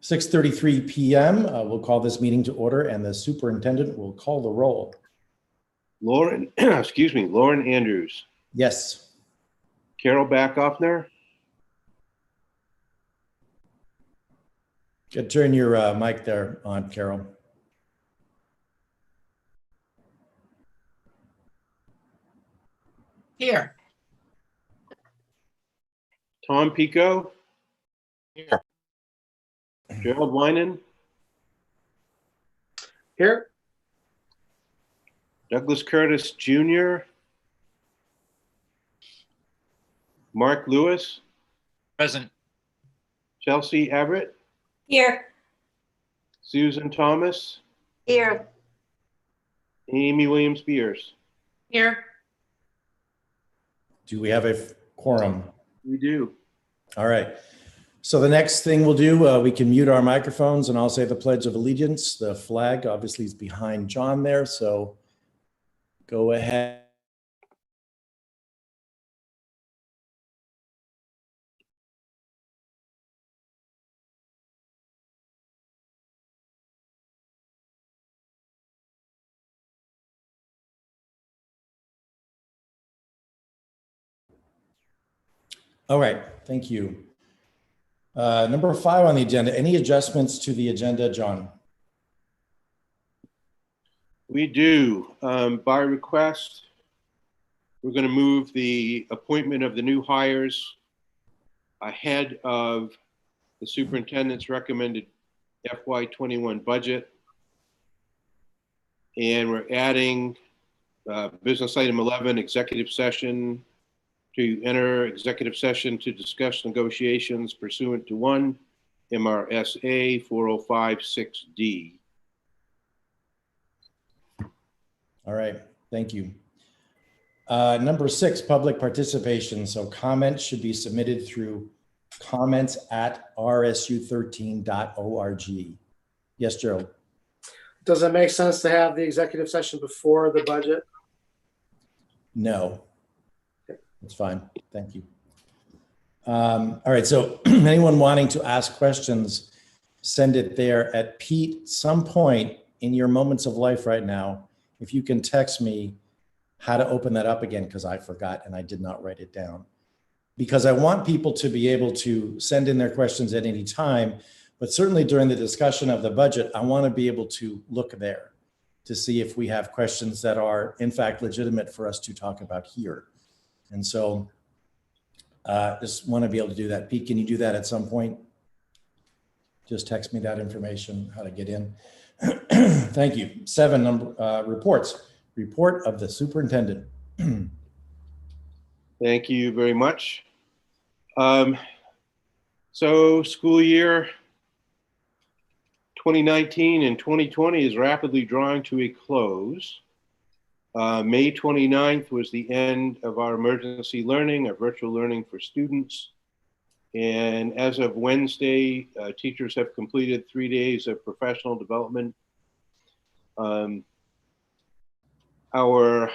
6:33 p.m. We'll call this meeting to order, and the superintendent will call the roll. Lauren, excuse me, Lauren Andrews. Yes. Carol Backoffner. Turn your mic there on, Carol. Here. Tom Pico. Here. Gerald Winan. Here. Douglas Curtis Jr. Mark Lewis. Present. Chelsea Everett. Here. Susan Thomas. Here. Amy Williams Spears. Here. Do we have a quorum? We do. All right. So the next thing we'll do, we can mute our microphones and I'll say the Pledge of Allegiance. The flag obviously is behind John there, so go ahead. All right, thank you. Number 5 on the agenda, any adjustments to the agenda, John? We do. By request, we're going to move the appointment of the new hires ahead of the superintendent's recommended FY21 budget. And we're adding business item 11, executive session, to enter executive session to discuss negotiations pursuant to 1 MRSA 4056D. All right, thank you. Number 6, public participation. So comments should be submitted through comments@rsu13.org. Yes, Gerald. Does it make sense to have the executive session before the budget? No, that's fine. Thank you. All right, so anyone wanting to ask questions, send it there at Pete. Some point in your moments of life right now, if you can text me how to open that up again, because I forgot and I did not write it down. Because I want people to be able to send in their questions at any time, but certainly during the discussion of the budget, I want to be able to look there to see if we have questions that are in fact legitimate for us to talk about here. And so just want to be able to do that. Pete, can you do that at some point? Just text me that information, how to get in. Thank you. 7, reports. Report of the superintendent. Thank you very much. So school year 2019 and 2020 is rapidly drawing to a close. May 29th was the end of our emergency learning, our virtual learning for students. And as of Wednesday, teachers have completed 3 days of professional development. Our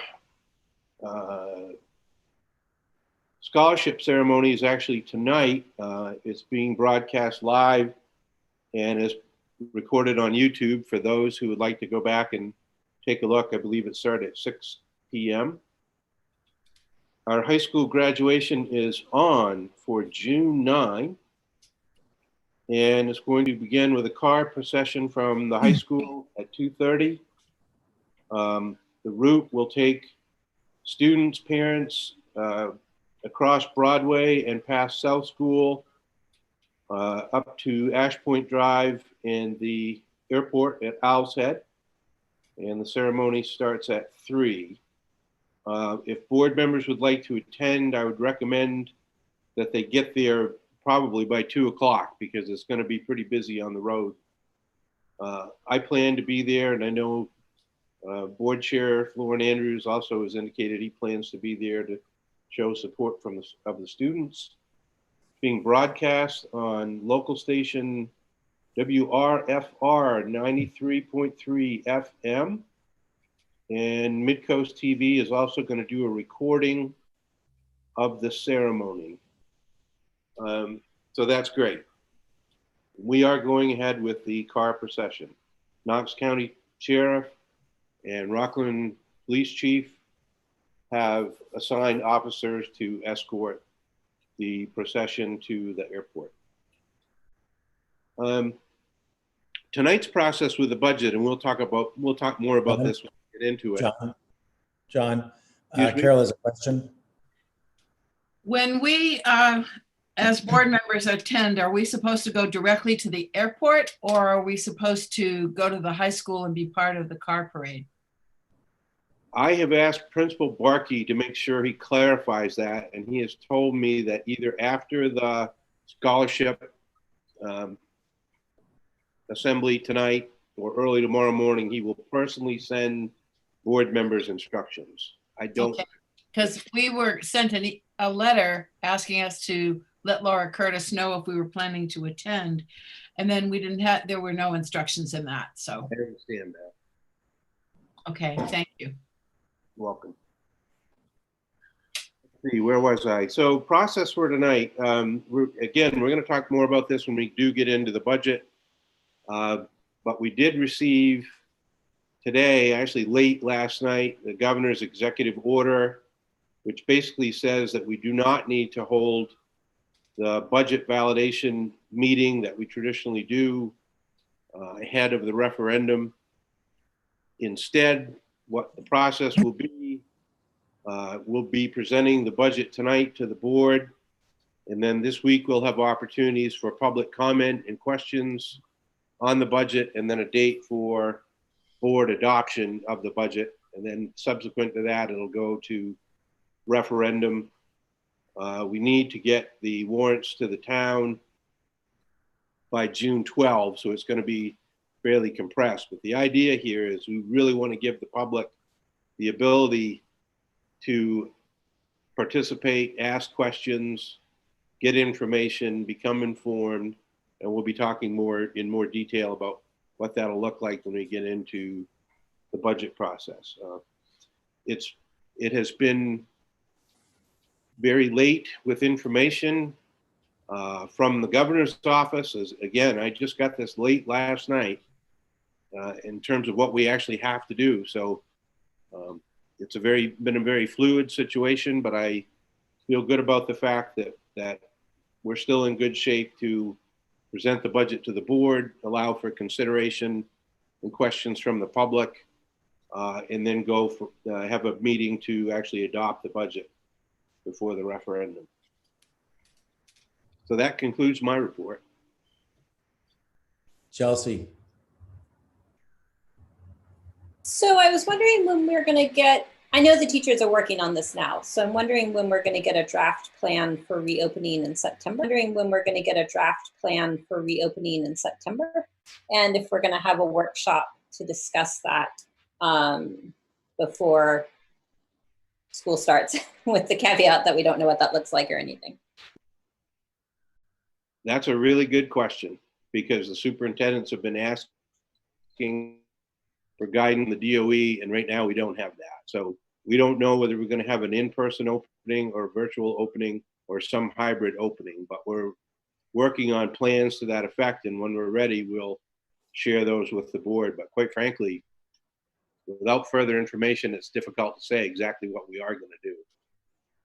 scholarship ceremony is actually tonight. It's being broadcast live and is recorded on YouTube for those who would like to go back and take a look. I believe it started at 6 p.m. Our high school graduation is on for June 9, and it's going to begin with a car procession from the high school at 2:30. The route will take students, parents across Broadway and past South School up to Ash Point Drive and the airport at Owl's Head. And the ceremony starts at 3. If board members would like to attend, I would recommend that they get there probably by 2 o'clock because it's going to be pretty busy on the road. I plan to be there, and I know Board Chair Lauren Andrews also has indicated he plans to be there to show support from the students. Being broadcast on local station WRFR 93.3 FM. And Midcoast TV is also going to do a recording of the ceremony. So that's great. We are going ahead with the car procession. Knox County Sheriff and Rockland Police Chief have assigned officers to escort the procession to the airport. Tonight's process with the budget, and we'll talk more about this when we get into it. John, Excuse me? Carol has a question. When we, as board members attend, are we supposed to go directly to the airport, or are we supposed to go to the high school and be part of the car parade? I have asked Principal Barkey to make sure he clarifies that, and he has told me that either after the scholarship assembly tonight or early tomorrow morning, he will personally send board members instructions. I don't. Because we were sent a letter asking us to let Laura Curtis know if we were planning to attend. And then we didn't have, there were no instructions in that, so. I understand that. Okay, thank you. Welcome. Let's see, where was I? So process for tonight. We're going to talk more about this when we do get into the budget. But we did receive today, actually late last night, the governor's executive order, which basically says that we do not need to hold the budget validation meeting that we traditionally do ahead of the referendum. Instead, what the process will be, we'll be presenting the budget tonight to the board. And then this week we'll have opportunities for public comment and questions on the budget, and then a date for board adoption of the budget. And then subsequent to that, it'll go to referendum. We need to get the warrants to the town by June 12, so it's going to be fairly compressed. But the idea here is we really want to give the public the ability to participate, ask questions, get information, become informed, and we'll be talking in more detail about what that'll look like when we get into the budget process. It has been very late with information from the governor's office. Again, I just got this late last night in terms of what we actually have to do. So it's been a very fluid situation, but I feel good about the fact that we're still in good shape to present the budget to the board, allow for consideration and questions from the public, and then go for have a meeting to actually adopt the budget before the referendum. So that concludes my report. Chelsea. So I was wondering when we're going to get, I know the teachers are working on this now, so I'm wondering when we're going to get a draft plan for reopening in September. And if we're going to have a workshop to discuss that before school starts, with the caveat that we don't know what that looks like or anything. That's a really good question, because the superintendents have been asking for guidance from the DOE, and right now we don't have that. So we don't know whether we're going to have an in-person opening or a virtual opening or some hybrid opening, but we're working on plans to that effect. And when we're ready, we'll share those with the board. But quite frankly, without further information, it's difficult to say exactly what we are going to do.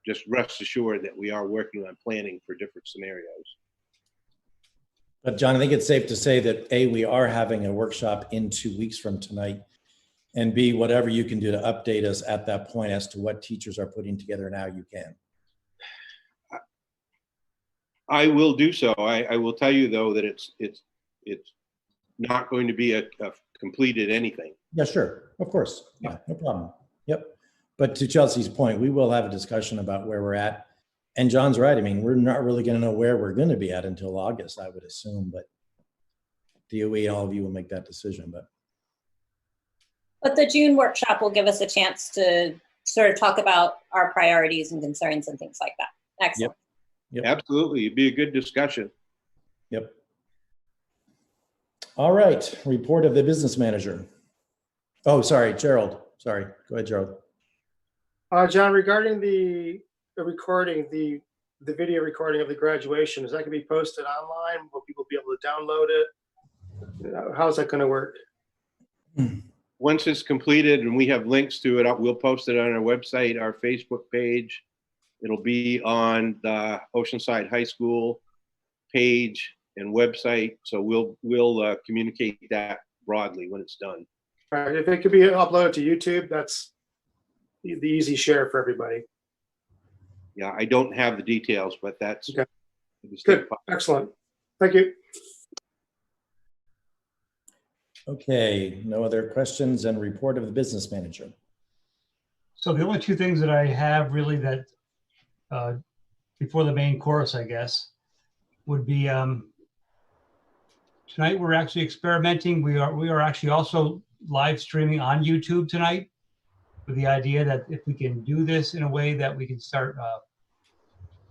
Just rest assured that we are working on planning for different scenarios. But John, I think it's safe to say that A, we are having a workshop in 2 weeks from tonight, and B, whatever you can do to update us at that point as to what teachers are putting together now, you can. I will do so. I will tell you though that it's not going to be a completed anything. Yeah, sure. Of course. Yeah, no problem. Yep. But to Chelsea's point, we will have a discussion about where we're at. And John's right. I mean, we're not really going to know where we're going to be at until August, I would assume. But DOE and all of you will make that decision. But the June workshop will give us a chance to sort of talk about our priorities and concerns and things like that. Excellent. Yep. Absolutely. It'd be a good discussion. Yep. All right. Report of the business manager. Oh, sorry, Gerald. Sorry. Go ahead, Gerald. John, regarding the recording, the the video recording of the graduation, is that gonna be posted online? Will people be able to download it? How's that gonna work? Once it's completed and we have links to it, we'll post it on our website, our Facebook page. It'll be on the Oceanside High School page and website. So we'll communicate that broadly when it's done. All right, if it could be uploaded to YouTube, that's the easy share for everybody. Yeah, I don't have the details, but that's Okay. Good, excellent. Thank you. Okay, no other questions, and report of the business manager. So the only two things that I have really that before the main course, I guess, would be tonight we're actually experimenting. We are actually also live streaming on YouTube tonight, with the idea that if we can do this in a way that we can start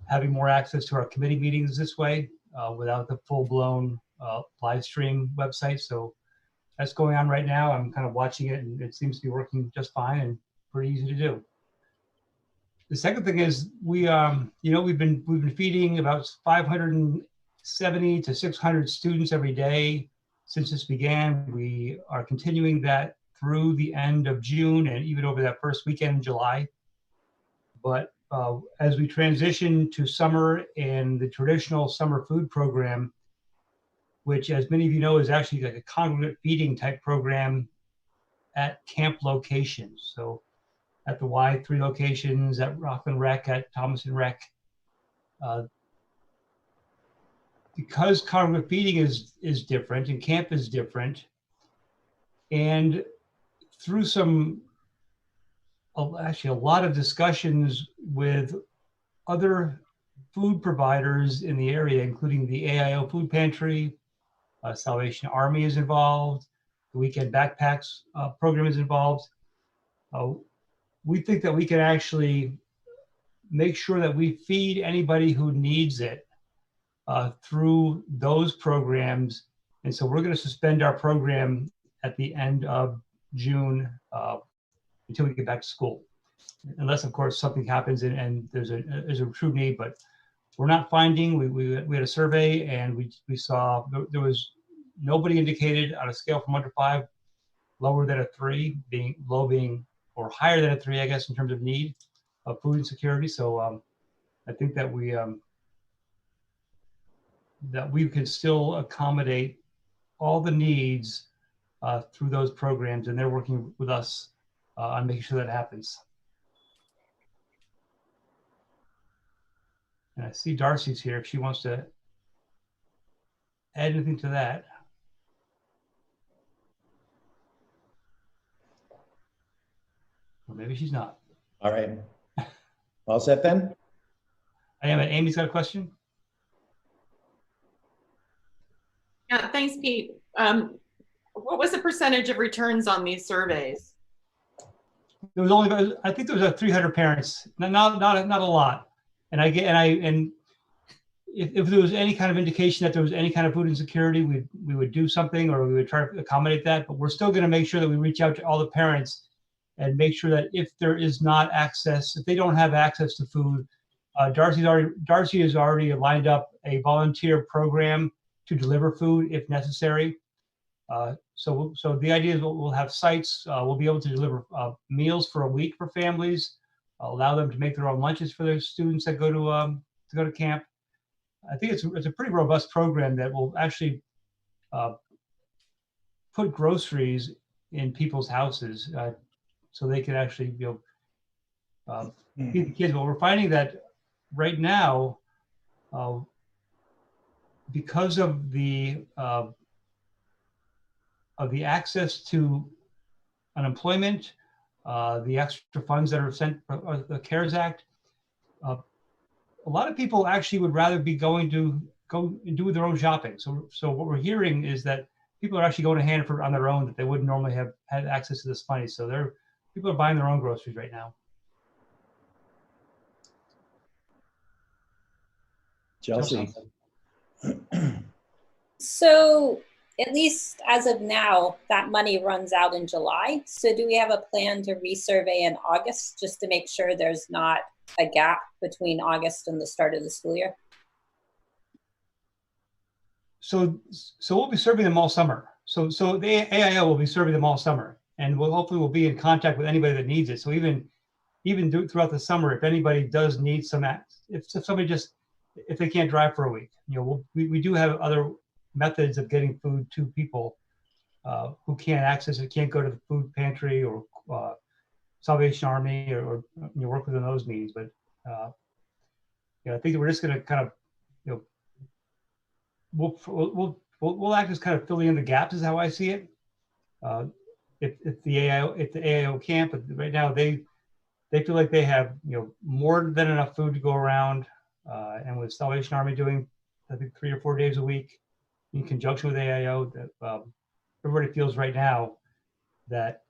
having more access to our committee meetings this way without the full-blown live stream website. So that's going on right now. I'm kind of watching it, and it seems to be working just fine and pretty easy to do. The second thing is we've been feeding about 570 to 600 students every day since this began. We are continuing that through the end of June and even over that first weekend in July. But as we transition to summer and the traditional summer food program, which, as many of you know, is actually like a congregate feeding type program at camp locations. So at the Y3 locations, at Rockland Rec, at Thomason Rec. Because congregate feeding is different and camp is different, and through actually a lot of discussions with other food providers in the area, including the AIO Food Pantry, Salvation Army is involved, the Weekend Backpacks program is involved. We think that we can actually make sure that we feed anybody who needs it through those programs. And so we're going to suspend our program at the end of June until we get back to school. Unless, of course, something happens and there's a true need, but we're not finding. We had a survey and we saw there was nobody indicated on a scale from 1 to 5, lower than a 3, being low being or higher than a 3, I guess, in terms of need of food insecurity. So I think that we can still accommodate all the needs through those programs, and they're working with us on making sure that happens. And I see Darcy's here if she wants to add anything to that. Or maybe she's not. All right. All set then? I am. And Amy's got a question. Yeah, thanks, Pete. What was the percentage of returns on these surveys? There was only, I think there was 300 parents, not a lot. And if there was any kind of indication that there was any kind of food insecurity, we would do something, or we would try to accommodate that. But we're still going to make sure that we reach out to all the parents and make sure that if there is not access, if they don't have access to food, Darcy has already lined up a volunteer program to deliver food if necessary. So the idea is we'll have sites. We'll be able to deliver meals for a week for families, allow them to make their own lunches for their students that go to camp. I think it's a pretty robust program that will actually put groceries in people's houses so they can actually feed the kids. But we're finding that right now, because of the access to unemployment, the extra funds that are sent, the CARES Act, a lot of people actually would rather be go and do their own shopping. So what we're hearing is that people are actually going to Hannaford on their own that they wouldn't normally have had access to this money. So people are buying their own groceries right now. Chelsea. So at least as of now, that money runs out in July. So do we have a plan to resurvey in August just to make sure there's not a gap between August and the start of the school year? So we'll be serving them all summer. So the AIO will be serving them all summer, and hopefully we'll be in contact with anybody that needs it. So even throughout the summer, if anybody does need if they can't drive for a week, we do have other methods of getting food to people who can't access it, can't go to the food pantry or Salvation Army or work within those means. But I think that we're just going to kind of we'll act as kind of filling in the gaps is how I see it. If the AIO can't, but right now they feel like they have more than enough food to go around, and with Salvation Army doing I think 3 or 4 days a week in conjunction with AIO, that everybody feels right now that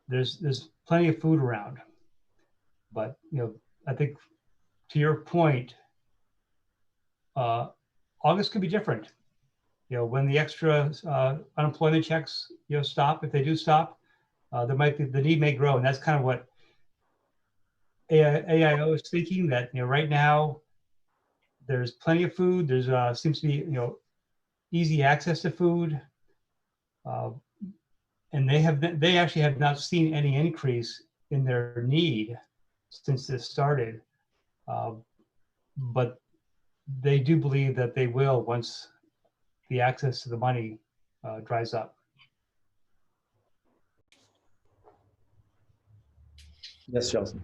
there's plenty of food around. But I think to your point, August could be different. When the extra unemployment checks stop, if they do stop, there might be the need may grow, and that's kind of what AIO is thinking. That right now there's plenty of food. There's seems to be easy access to food, and they actually have not seen any increase in their need since this started, but they do believe that they will once the access to the money dries up. Yes, Chelsea.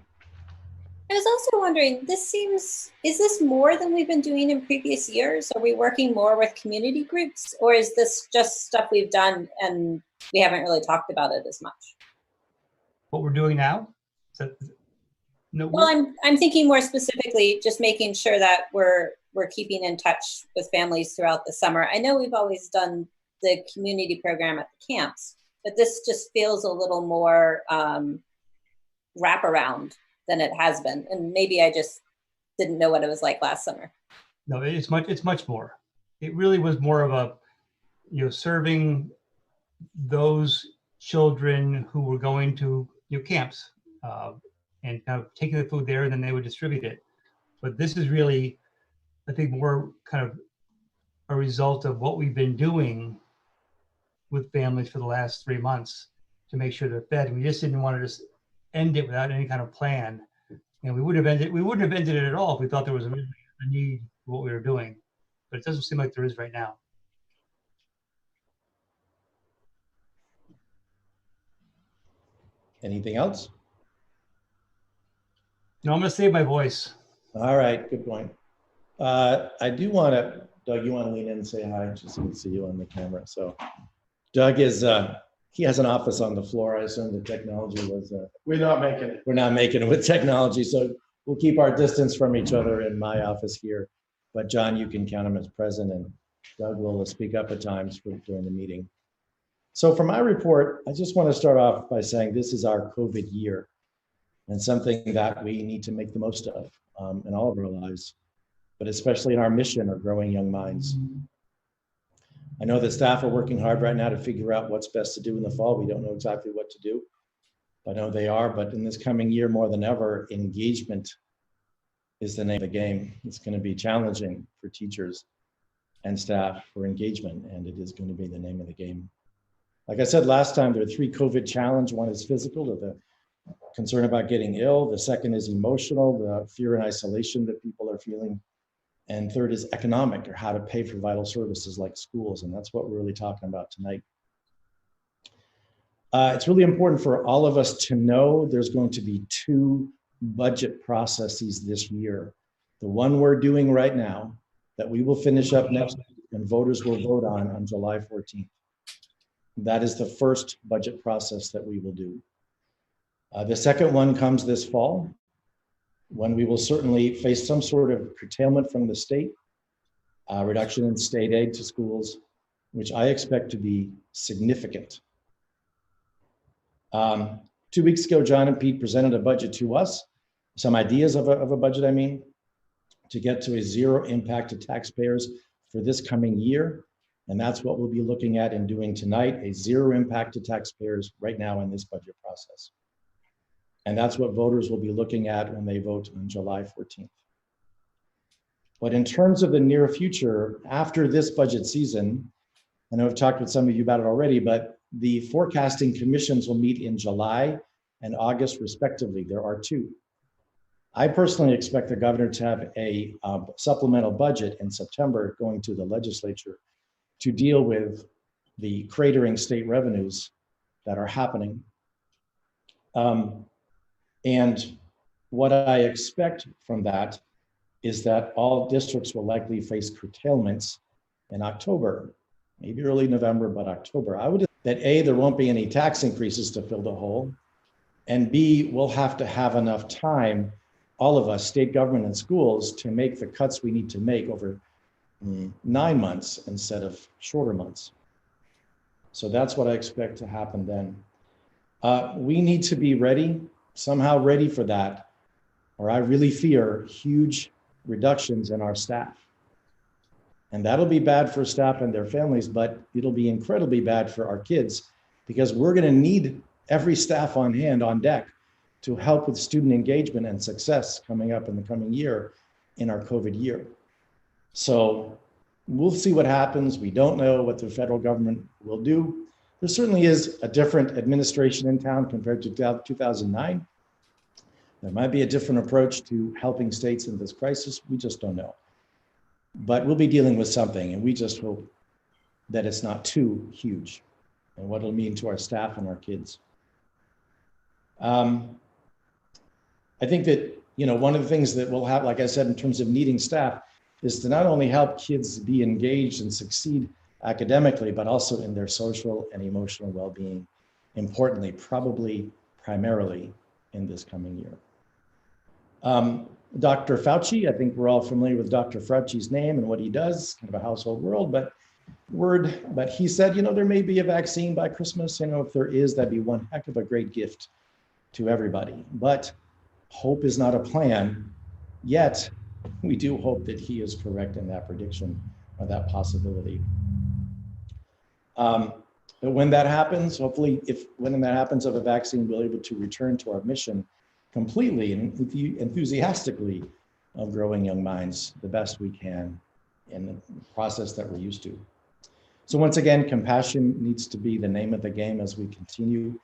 I was also wondering, is this more than we've been doing in previous years? Are we working more with community groups, or is this just stuff we've done and we haven't really talked about it as much? What we're doing now? No. Well, I'm thinking more specifically, just making sure that we're keeping in touch with families throughout the summer. I know we've always done the community program at the camps, but this just feels a little more wraparound than it has been. And maybe I just didn't know what it was like last summer. No, it's much more. It really was more of a, serving those children who were going to camps and kind of taking the food there, and then they would distribute it. But this is really, I think, more kind of a result of what we've been doing with families for the last 3 months to make sure they're fed. We just didn't want to just end it without any kind of plan. We wouldn't have ended it at all if we thought there was a need for what we were doing. But it doesn't seem like there is right now. Anything else? No, I'm going to save my voice. All right, good point. I do want to, Doug, you want to lean in and say hi, just so we can see you on the camera. So Doug is, he has an office on the floor. I assume the technology was. We're not making it. We're not making it with technology, so we'll keep our distance from each other in my office here. But John, you can count him as present, and Doug will speak up at times during the meeting. So for my report, I just want to start off by saying this is our COVID year, and something that we need to make the most of in all of our lives, but especially in our mission of growing young minds. I know that staff are working hard right now to figure out what's best to do in the fall. We don't know exactly what to do. I know they are, but in this coming year, more than ever, engagement is the name of the game. It's going to be challenging for teachers and staff for engagement, and it is going to be the name of the game. Like I said last time, there are 3 COVID challenges. One is physical, the concern about getting ill. The second is emotional, the fear and isolation that people are feeling. And third is economic, or how to pay for vital services like schools. And that's what we're really talking about tonight. It's really important for all of us to know there's going to be 2 budget processes this year. The one we're doing right now that we will finish up next week and voters will vote on July 14th. That is the first budget process that we will do. The second one comes this fall, when we will certainly face some sort of curtailment from the state, reduction in state aid to schools, which I expect to be significant. 2 weeks ago, John and Pete presented a budget to us, some ideas of a budget, I mean, to get to a 0 impact to taxpayers for this coming year And that's what we'll be looking at and doing tonight, a zero impact to taxpayers right now in this budget process. And that's what voters will be looking at when they vote on July 14th. But in terms of the near future, after this budget season, I know I've talked with some of you about it already, but the forecasting commissions will meet in July and August respectively. There are two. I personally expect the governor to have a supplemental budget in September going to the legislature to deal with the cratering state revenues that are happening. And what I expect from that is that all districts will likely face curtailments in October, maybe early November, but October. I would that A, there won't be any tax increases to fill the hole, and B, we'll have to have enough time, all of us, state government and schools, to make the cuts we need to make over 9 months instead of shorter months. So that's what I expect to happen then. We need to be ready, somehow ready for that, or I really fear huge reductions in our staff. And that'll be bad for staff and their families, but it'll be incredibly bad for our kids because we're going to need every staff on hand, on deck, to help with student engagement and success coming up in the coming year in our COVID year. So we'll see what happens. We don't know what the federal government will do. There certainly is a different administration in town compared to 2009. There might be a different approach to helping states in this crisis. We just don't know. But we'll be dealing with something, and we just hope that it's not too huge and what it'll mean to our staff and our kids. I think that, one of the things that we'll have, like I said, in terms of needing staff, is to not only help kids be engaged and succeed academically, but also in their social and emotional well-being, importantly, probably primarily in this coming year. Dr. Fauci, I think we're all familiar with Dr. Fauci's name and what he does, kind of a household word, but he said, there may be a vaccine by Christmas. If there is, that'd be one heck of a great gift to everybody. But hope is not a plan, yet we do hope that he is correct in that prediction or that possibility. But when that happens, hopefully, when that happens of a vaccine, we'll be able to return to our mission completely and enthusiastically of growing young minds the best we can in the process that we're used to. So once again, compassion needs to be the name of the game as we continue.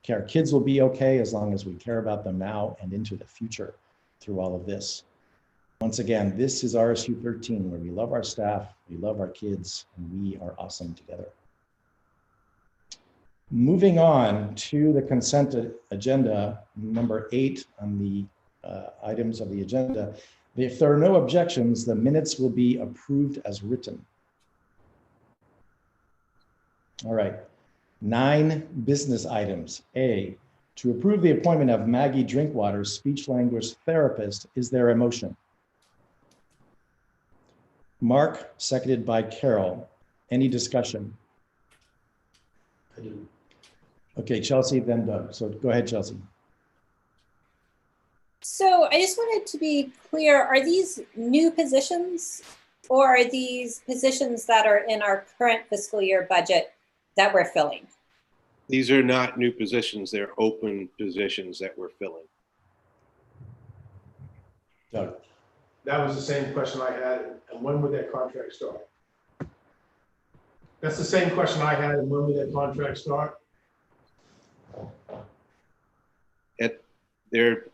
Our kids will be okay as long as we care about them now and into the future through all of this. Once again, this is RSU 13, where we love our staff, we love our kids, and we are awesome together. Moving on to the consent agenda, number 8 on the items of the agenda. If there are no objections, the minutes will be approved as written. All right, 9 business items. A, to approve the appointment of Maggie Drinkwater, speech language therapist. Is there a motion? Mark, seconded by Carol. Any discussion? Okay, Chelsea, then Doug. So go ahead, Chelsea. So I just wanted to be clear, are these new positions or are these positions that are in our current fiscal year budget that we're filling? These are not new positions. They're open positions that we're filling. Doug. That was the same question I had, and when would that contract start? That's the same question I had, and when would that contract start? Their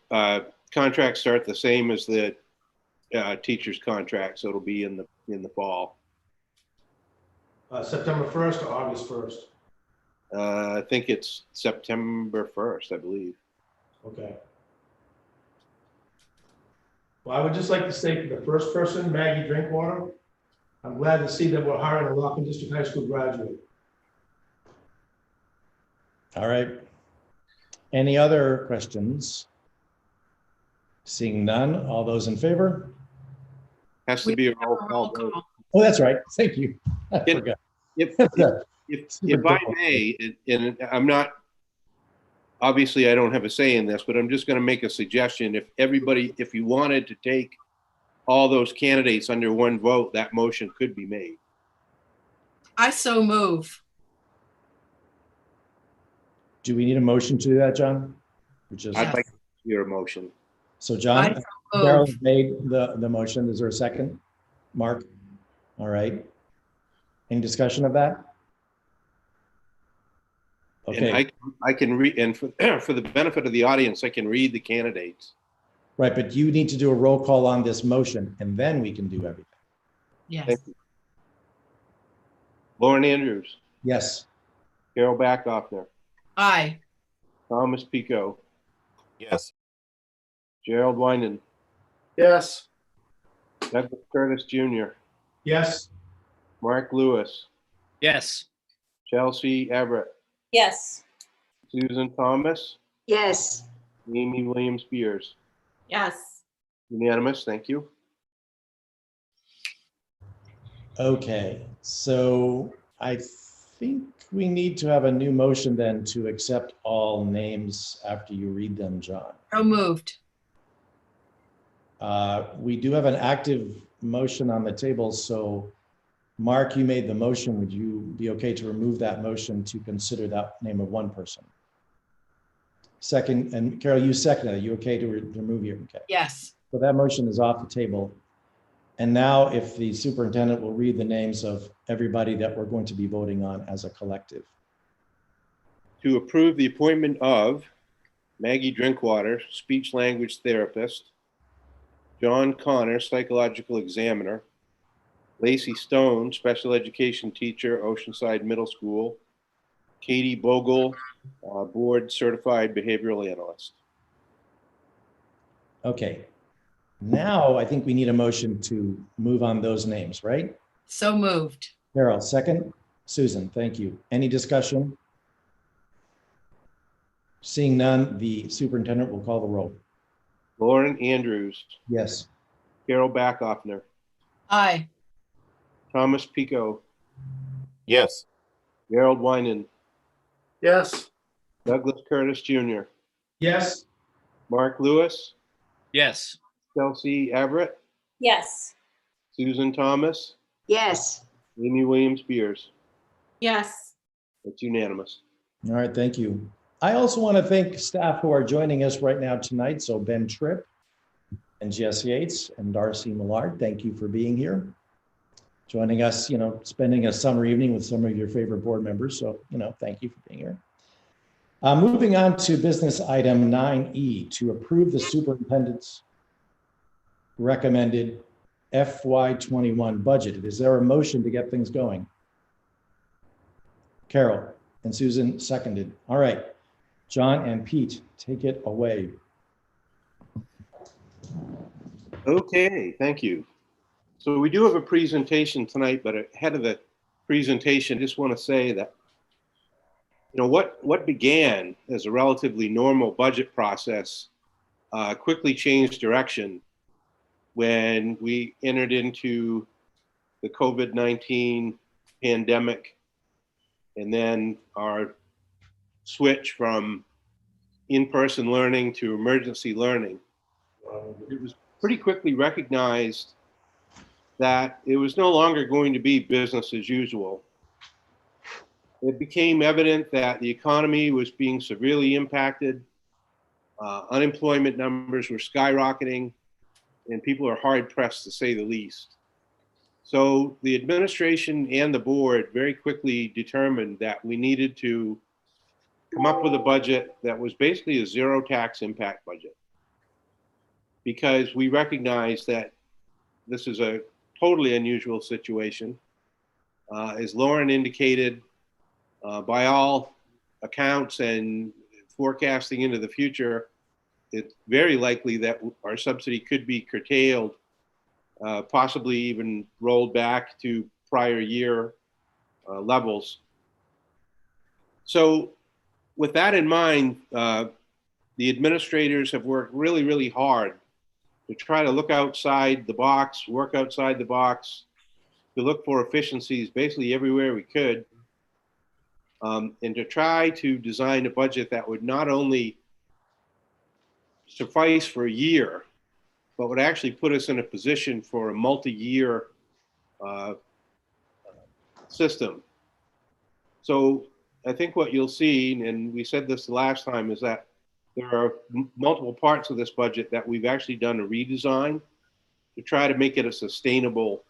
contracts start the same as the teacher's contract, so it'll be in the fall. September 1st or August 1st? I think it's September 1st, I believe. Okay. Well, I would just like to say for the first person, Maggie Drinkwater, I'm glad to see that we're hiring a Rockland District High School graduate. All right. Any other questions? Seeing none, all those in favor? Has to be a roll call vote. Oh, that's right. Thank you. I forgot. If I may, and I'm not, obviously I don't have a say in this, but I'm just going to make a suggestion. If you wanted to take all those candidates under one vote, that motion could be made. I so move. Do we need a motion to do that, John? Which is, I'd Yes. like to hear a motion. so I John, so Carol move. made the motion. Is there a second? Mark? All right. Any discussion of that? And Okay, I can read, and for, for the benefit of the audience, I can read the candidates. right, but you need to do a roll call on this motion and then we can do everything. Yes. Thank you. Lauren Andrews, Yes, Carol Backoffner, Aye. Thomas Pico, Yes. Gerald Winan, Yes. Douglas Curtis Jr., Yes, Mark Lewis, Yes. Chelsea Everett, Yes. Susan Thomas, Yes. Amy Williams Spears. Yes. Unanimous, thank you. okay, so I think we need to have a new motion then to accept all names after you read them, John. So moved. We do have an active motion on the table, so Mark, you made the motion. Would you be okay to remove that motion to consider that name of one person? Second, and Carol, you seconded it. You okay to remove your, okay. Yes. So that motion is off the table. And now if the superintendent will read the names of everybody that we're going to be voting on as a collective. To approve the appointment of Maggie Drinkwater, speech language therapist, John Connor, psychological examiner, Lacey Stone, special education teacher, Oceanside Middle School, Katie Bogle, board certified behavioral analyst. Okay. Now I think we need a motion to move on those names, right? So moved. Carol, second. Susan, thank you. Any discussion? Seeing none, the superintendent will call the roll. Lauren Andrews, Yes. Carol Backoffner, Aye. Thomas Pico, Yes. Gerald Winan, Yes. Douglas Curtis Jr., yes, Mark Lewis, Yes. Chelsea Everett, Yes. Susan Thomas, Yes. Amy Williams Spears. Yes. It's unanimous. All right, thank you. I also want to thank staff who are joining us right now tonight. So Ben Tripp and Jess Yates and Darcy Millard, thank you for being here. Joining us, spending a summer evening with some of your favorite board members. So, thank you for being here. Moving on to business item 9E, to approve the superintendent's recommended FY21 budget. Is there a motion to get things going? Carol and Susan seconded. All right. John and Pete, take it away. Okay, thank you. So we do have a presentation tonight, but ahead of the presentation, just want to say that, what began as a relatively normal budget process quickly changed direction when we entered into the COVID-19 pandemic, and then our switch from in-person learning to emergency learning. It was pretty quickly recognized that it was no longer going to be business as usual. It became evident that the economy was being severely impacted. Unemployment numbers were skyrocketing, and people are hard pressed, to say the least. So the administration and the board very quickly determined that we needed to come up with a budget that was basically a zero tax impact budget, because we recognize that this is a totally unusual situation. As Lauren indicated, by all accounts and forecasting into the future, it's very likely that our subsidy could be curtailed, possibly even rolled back to prior year levels. So with that in mind, the administrators have worked really, really hard to try to look outside the box, work outside the box, to look for efficiencies basically everywhere we could, and to try to design a budget that would not only suffice for a year, but would actually put us in a position for a multi-year system. So I think what you'll see, and we said this the last time, is that there are multiple parts of this budget that we've actually done a redesign to try to make it a sustainable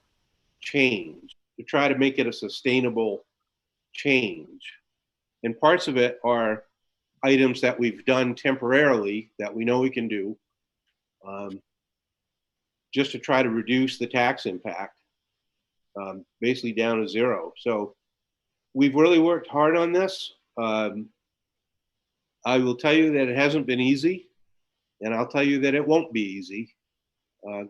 change, to try to make it a sustainable change. And parts of it are items that we've done temporarily that we know we can do, just to try to reduce the tax impact, basically down to zero. So we've really worked hard on this. I will tell you that it hasn't been easy, and I'll tell you that it won't be easy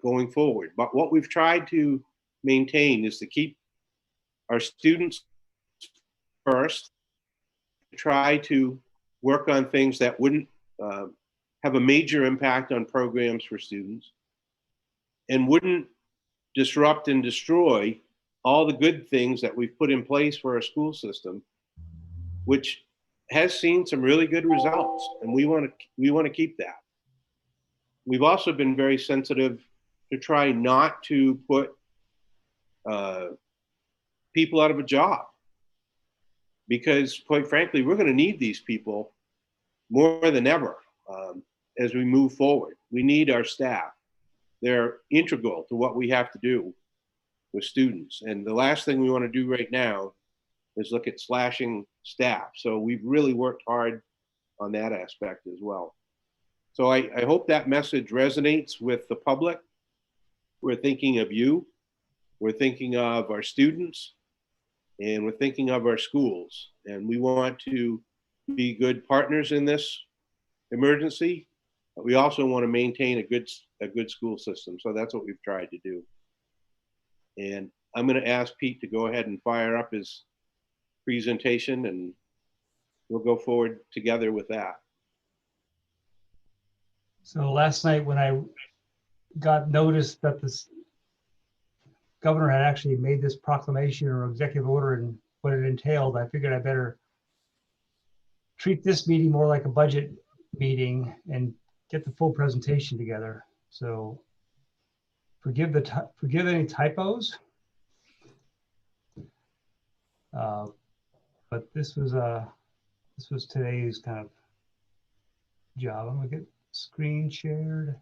going forward. But what we've tried to maintain is to keep our students first, try to work on things that wouldn't have a major impact on programs for students and wouldn't disrupt and destroy all the good things that we've put in place for our school system, which has seen some really good results, and we want to keep that. We've also been very sensitive to try not to put people out of a job, because quite frankly, we're going to need these people more than ever as we move forward. We need our staff. They're integral to what we have to do with students. And the last thing we want to do right now is look at slashing staff. So we've really worked hard on that aspect as well. So I hope that message resonates with the public. We're thinking of you. We're thinking of our students, and we're thinking of our schools. And we want to be good partners in this emergency, but we also want to maintain a good school system. So that's what we've tried to do. And I'm going to ask Pete to go ahead and fire up his presentation, and we'll go forward together with that. So last night when I got notice that this governor had actually made this proclamation or executive order and what it entailed, I figured I better treat this meeting more like a budget meeting and get the full presentation together. So forgive any typos, but this was today's kind of job. I'm gonna get screen shared.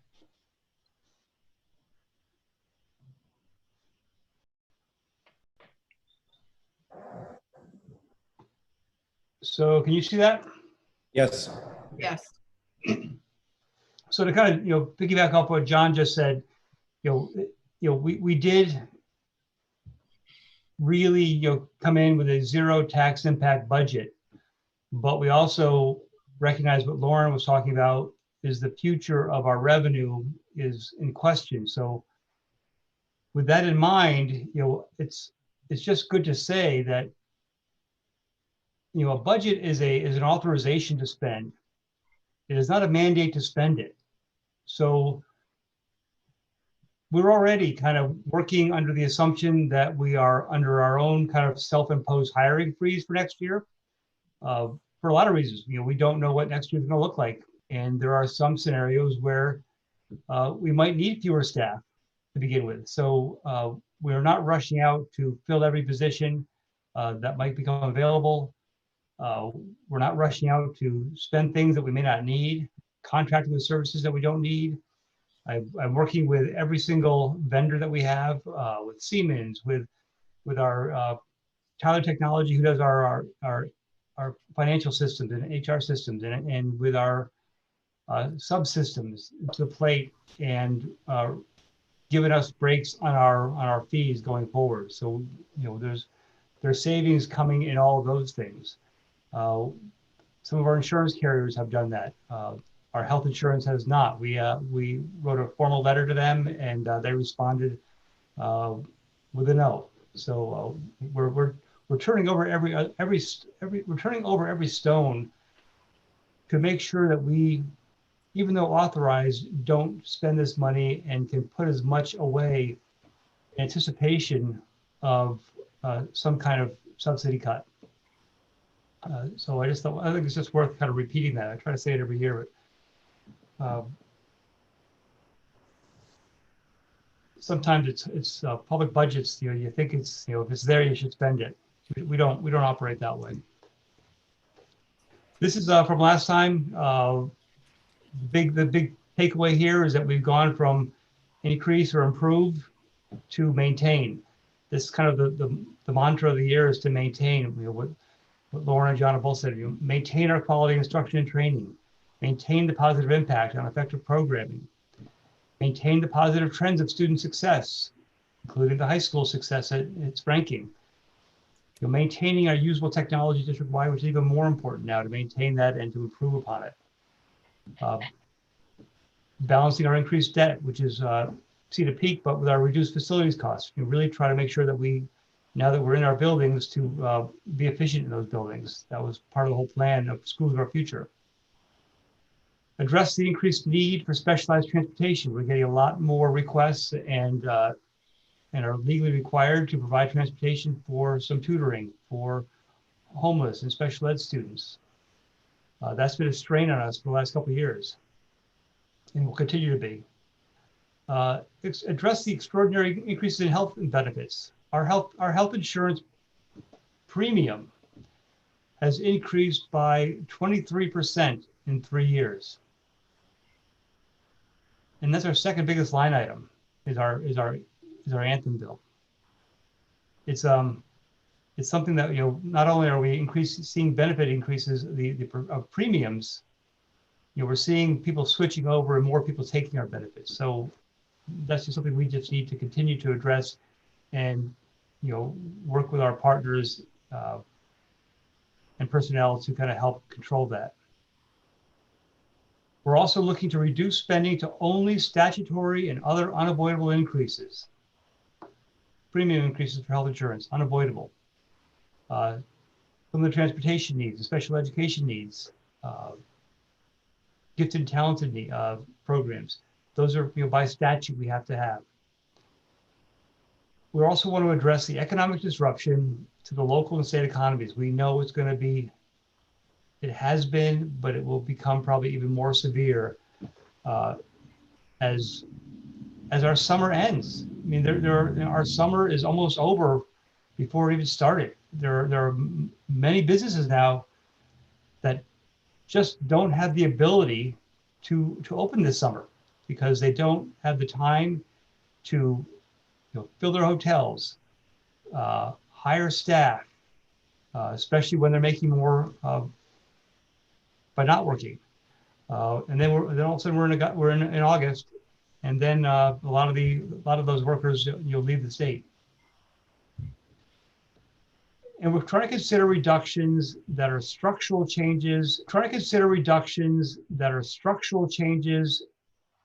So can you see that? Yes. Yes. So to kind of, piggyback off what John just said, we did really, come in with a zero tax impact budget, but we also recognize what Lauren was talking about is the future of our revenue is in question. So with that in mind, it's just good to say that, a budget is an authorization to spend. It is not a mandate to spend it. So we're already kind of working under the assumption that we are under our own kind of self-imposed hiring freeze for next year. For a lot of reasons, we don't know what next year is going to look like. And there are some scenarios where we might need fewer staff to begin with. So we're not rushing out to fill every position that might become available. We're not rushing out to spend things that we may not need, contracting with services that we don't need. I'm working with every single vendor that we have, with Siemens, with our Tyler Technology, who does our financial systems and HR systems, and with our subsystems to the plate, and giving us breaks on our fees going forward. So there's savings coming in all of those things. Some of our insurance carriers have done that. Our health insurance has not. We wrote a formal letter to them, and they responded with a no. So we're turning over we're turning over every stone to make sure that we, even though authorized, don't spend this money and can put as much away in anticipation of some kind of subsidy cut. So I think it's just worth kind of repeating that. I try to say it every year, but sometimes it's public budgets. You think it's if it's there, you should spend it. We don't operate that way. This is from last time. The big takeaway here is that we've gone from increase or improve to maintain. This is kind of the mantra of the year is to maintain. What Lauren and John have both said, maintain our quality instruction and training, maintain the positive impact on effective programming, maintain the positive trends of student success, including the high school success at its ranking. Maintaining our usable technology district-wide, which is even more important now to maintain that and to improve upon it. Balancing our increased debt, which is see the peak, but with our reduced facilities costs. Really try to make sure that we, now that we're in our buildings, to be efficient in those buildings. That was part of the whole plan of Schools of Our Future. Address the increased need for specialized transportation. We're getting a lot more requests and are legally required to provide transportation for some tutoring for homeless and special ed students. That's been a strain on us for the last couple of years and will continue to be. Address the extraordinary increases in health benefits. Our health insurance premium has increased by 23% in 3 years. And that's our second biggest line item is our Anthem bill. It's something that, not only are we seeing benefit increases of premiums, we're seeing people switching over and more people taking our benefits. So that's just something we just need to continue to address and, work with our partners and personnel to kind of help control that. We're also looking to reduce spending to only statutory and other unavoidable increases. Premium increases for health insurance, unavoidable. Some of the transportation needs, the special education needs, gifted and talented programs. Those are, by statute, we have to have. We also want to address the economic disruption to the local and state economies. We know it's going to be, it has been, but it will become probably even more severe as our summer ends. I mean, our summer is almost over before it even started. There are many businesses now that just don't have the ability to open this summer because they don't have the time to fill their hotels, hire staff, especially when they're making more by not working. And then all of a sudden we're in August, and then a lot of those workers leave the state. And we're trying to consider reductions that are structural changes.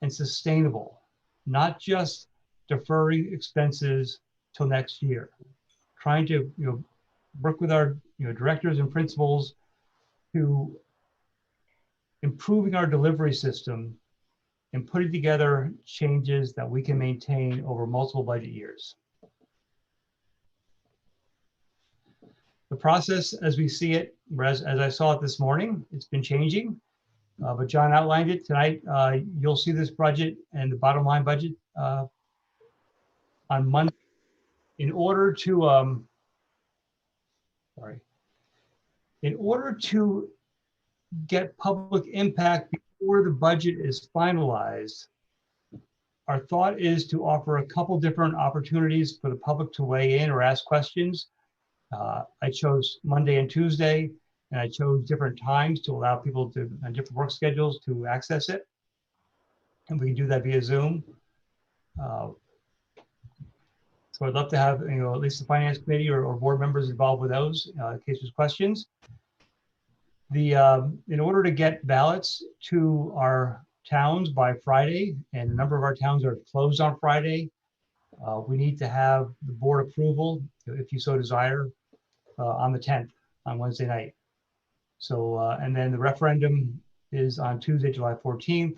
And sustainable, not just deferring expenses till next year. Trying to work with our directors and principals to improving our delivery system and putting together changes that we can maintain over multiple budget years. The process as we see it, as I saw it this morning, it's been changing, but John outlined it tonight. You'll see this budget and the bottom line budget on Monday. In order to get public impact before the budget is finalized, our thought is to offer a couple different opportunities for the public to weigh in or ask questions. I chose Monday and Tuesday, and I chose different times to allow people to, on different work schedules, to access it. And we can do that via Zoom. So I'd love to have at least the finance committee or board members involved with those in case there's questions. In order to get ballots to our towns by Friday, and a number of our towns are closed on Friday, we need to have the board approval, if you so desire, on the 10th, on Wednesday night. So, and then the referendum is on Tuesday, July 14th.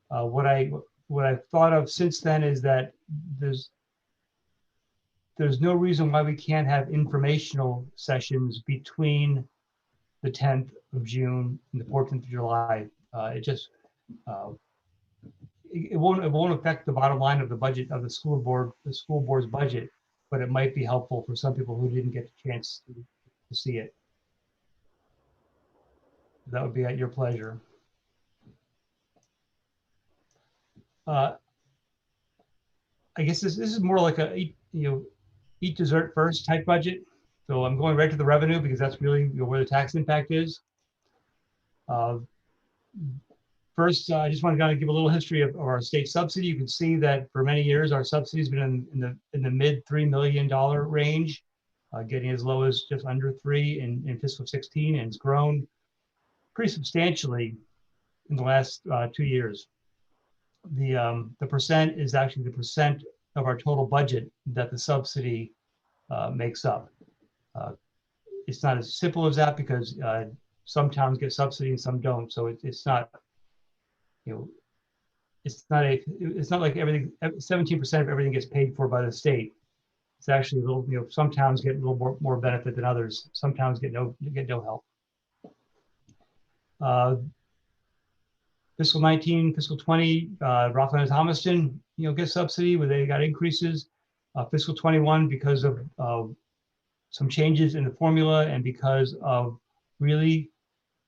What I've thought of since then is that there's no reason why we can't have informational sessions between the 10th of June and the 14th of July. It won't affect the bottom line of the budget of the school board's budget but it might be helpful for some people who didn't get the chance to see it. That would be at your pleasure. I guess this is more like a eat dessert first type budget. So I'm going right to the revenue because that's really where the tax impact is. First, I just want to kind of give a little history of our state subsidy. You can see that for many years our subsidy has been in the mid $3 million range, getting as low as just under 3 in fiscal 16, and it's grown pretty substantially in the last 2 years. The percent is actually the percent of our total budget that the subsidy makes up. It's not as simple as that because some towns get subsidy and some don't. So it's not, it's not like everything, 17% of everything gets paid for by the state. It's actually a little, some towns get a little more benefit than others. Some towns get no help. Fiscal 19, fiscal 20, Rockland and Thomaston, get subsidy where they got increases. Fiscal 21, because of some changes in the formula and because of really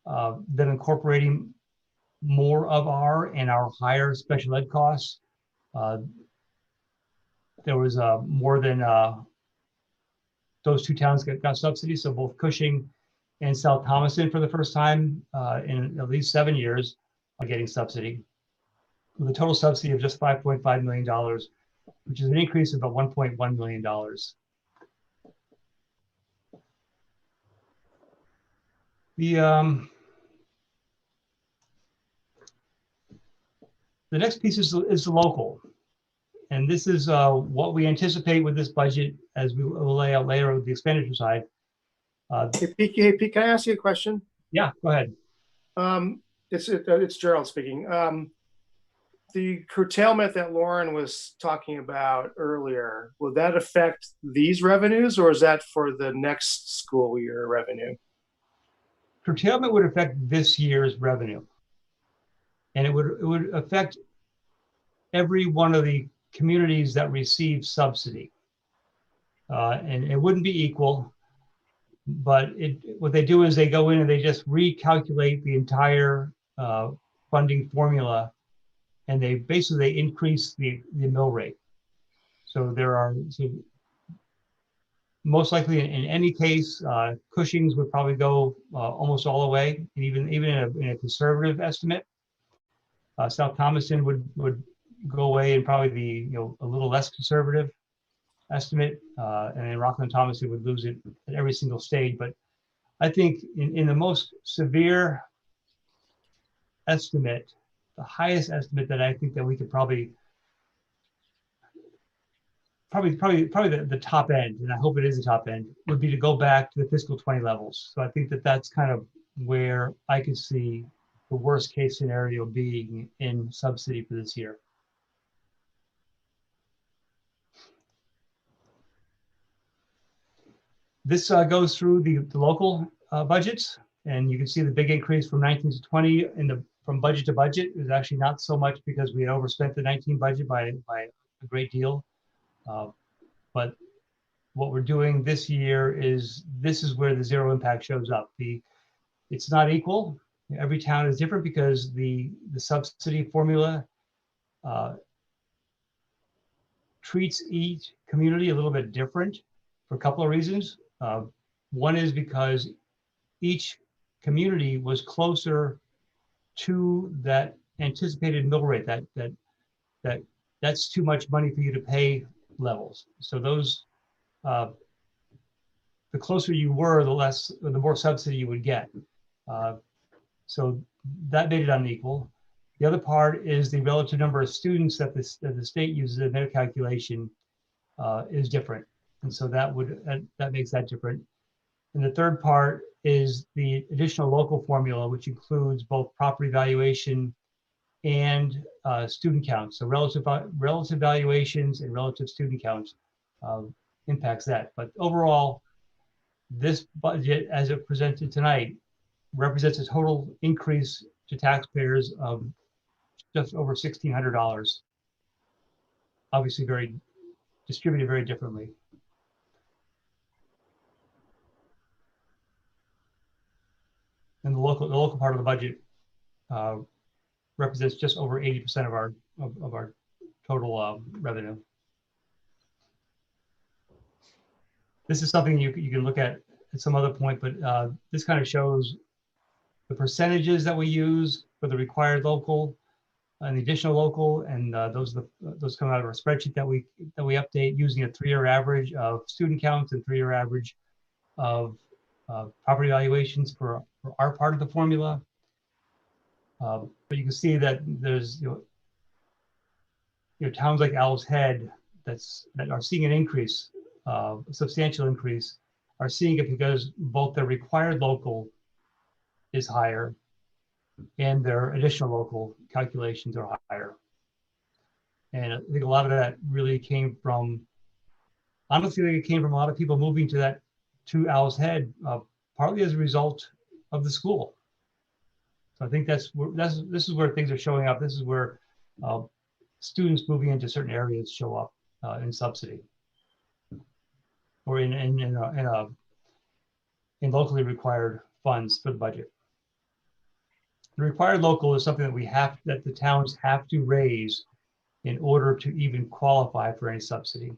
them incorporating more of our higher special ed costs. There was more than those two towns got subsidies. So both Cushing and South Thomaston for the first time in at least 7 years are getting subsidy, with a total subsidy of just $5.5 million, which is an increase of about $1.1 million. The next piece is the local. And this is what we anticipate with this budget as we will lay out later with the expenditure side. Hey, Pete, can I ask you a question? Yeah, go ahead. It's Gerald speaking. The curtailment that Lauren was talking about earlier, will that affect these revenues, or is that for the next school year revenue? Curtailment would affect this year's revenue, and it would affect every one of the communities that receive subsidy, and it wouldn't be equal. But what they do is they go in and they just recalculate the entire funding formula, and they basically increase the mill rate. So most likely in any case, Cushing's would probably go almost all the way, and even in a conservative estimate. South Thomaston would go away and probably be a little less conservative estimate, and then Rockland Thomaston would lose it at every single stage. But I think in the most severe estimate, the highest estimate that I think that we could probably the top end, and I hope it is the top end, would be to go back to the fiscal 20 levels. So I think that that's kind of where I could see the worst case scenario being in subsidy for this year. This goes through the local budgets, and you can see the big increase from 19 to 20 from budget to budget. It was actually not so much because we had overspent the 19 budget by a great deal. But what we're doing this year is where the zero impact shows up. It's not equal. Every town is different because the subsidy formula treats each community a little bit different for a couple of reasons. One is because each community was closer to that anticipated mill rate, that's too much money for you to pay levels. So those, the closer you were, the more subsidy you would get. So that made it unequal. The other part is the relative number of students that the state uses in their calculation is different. And so that makes that different. And the third part is the additional local formula, which includes both property valuation and student counts. So relative valuations and relative student counts impacts that. But overall, this budget, as it presented tonight, represents a total increase to taxpayers of just over $1,600. Obviously, distributed very differently. local part of the budget represents just over 80% of our total revenue. This is something you can look at some other point, but this kind of shows the percentages that we use for the required local and the additional local, and those come out of our spreadsheet that we update using a 3-year average of student counts and 3-year average of property valuations for our part of the formula. But you can see that there's towns like Owl's Head that are seeing an increase, a substantial increase, are seeing it because both their required local is higher and their additional local calculations are higher. And I think a lot of that really came from, honestly, it came from a lot of people moving to Owl's Head, partly as a result of the school. So I think this is where things are showing up. This is where students moving into certain areas show up in subsidy, or in locally required funds for the budget. The required local is something that the towns have to raise in order to even qualify for any subsidy.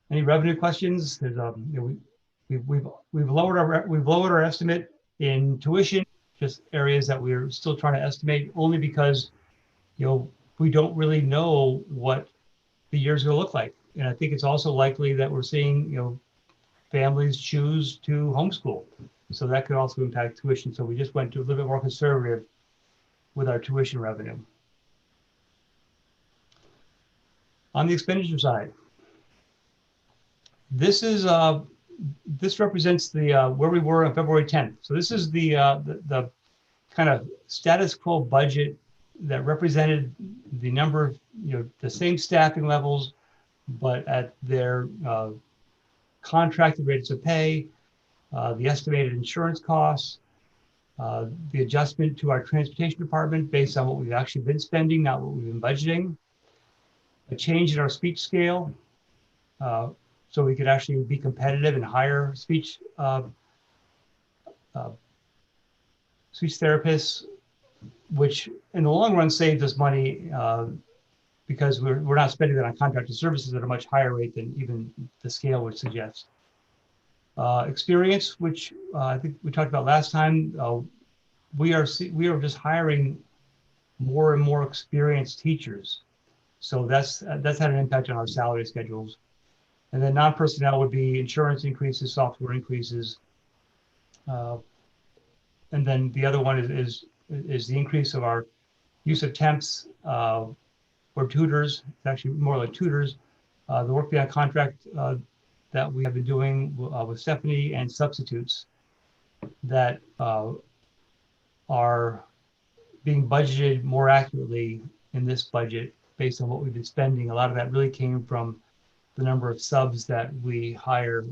Any revenue questions? There's we've lowered our estimate in tuition, just areas that we're still trying to estimate, only because we don't really know what the year's going to look like. And I think it's also likely that we're seeing families choose to homeschool, so that could also impact tuition. So we just went to a little bit more conservative with our tuition revenue. On the expenditure side, this represents the where we were on February 10th. So this is the kind of status quo budget that represented the number of the same staffing levels, but at their contracted rates of pay, the estimated insurance costs, the adjustment to our transportation department based on what we've actually been spending, not what we've been budgeting, a change in our speech scale, so we could actually be competitive and hire speech therapists, which in the long run saves us money because we're not spending that on contracted services at a much higher rate than even the scale would suggest. Experience, which I think we talked about last time, we are just hiring more and more experienced teachers, so that's had an impact on our salary schedules. And then non-personnel would be insurance increases, software increases, and then the other one is the increase of our use of temps or tutors. It's actually more like tutors. The work beyond contract that we have been doing with Stephanie, and substitutes that are being budgeted more accurately in this budget based on what we've been spending. A lot of that really came from the number of subs that we hire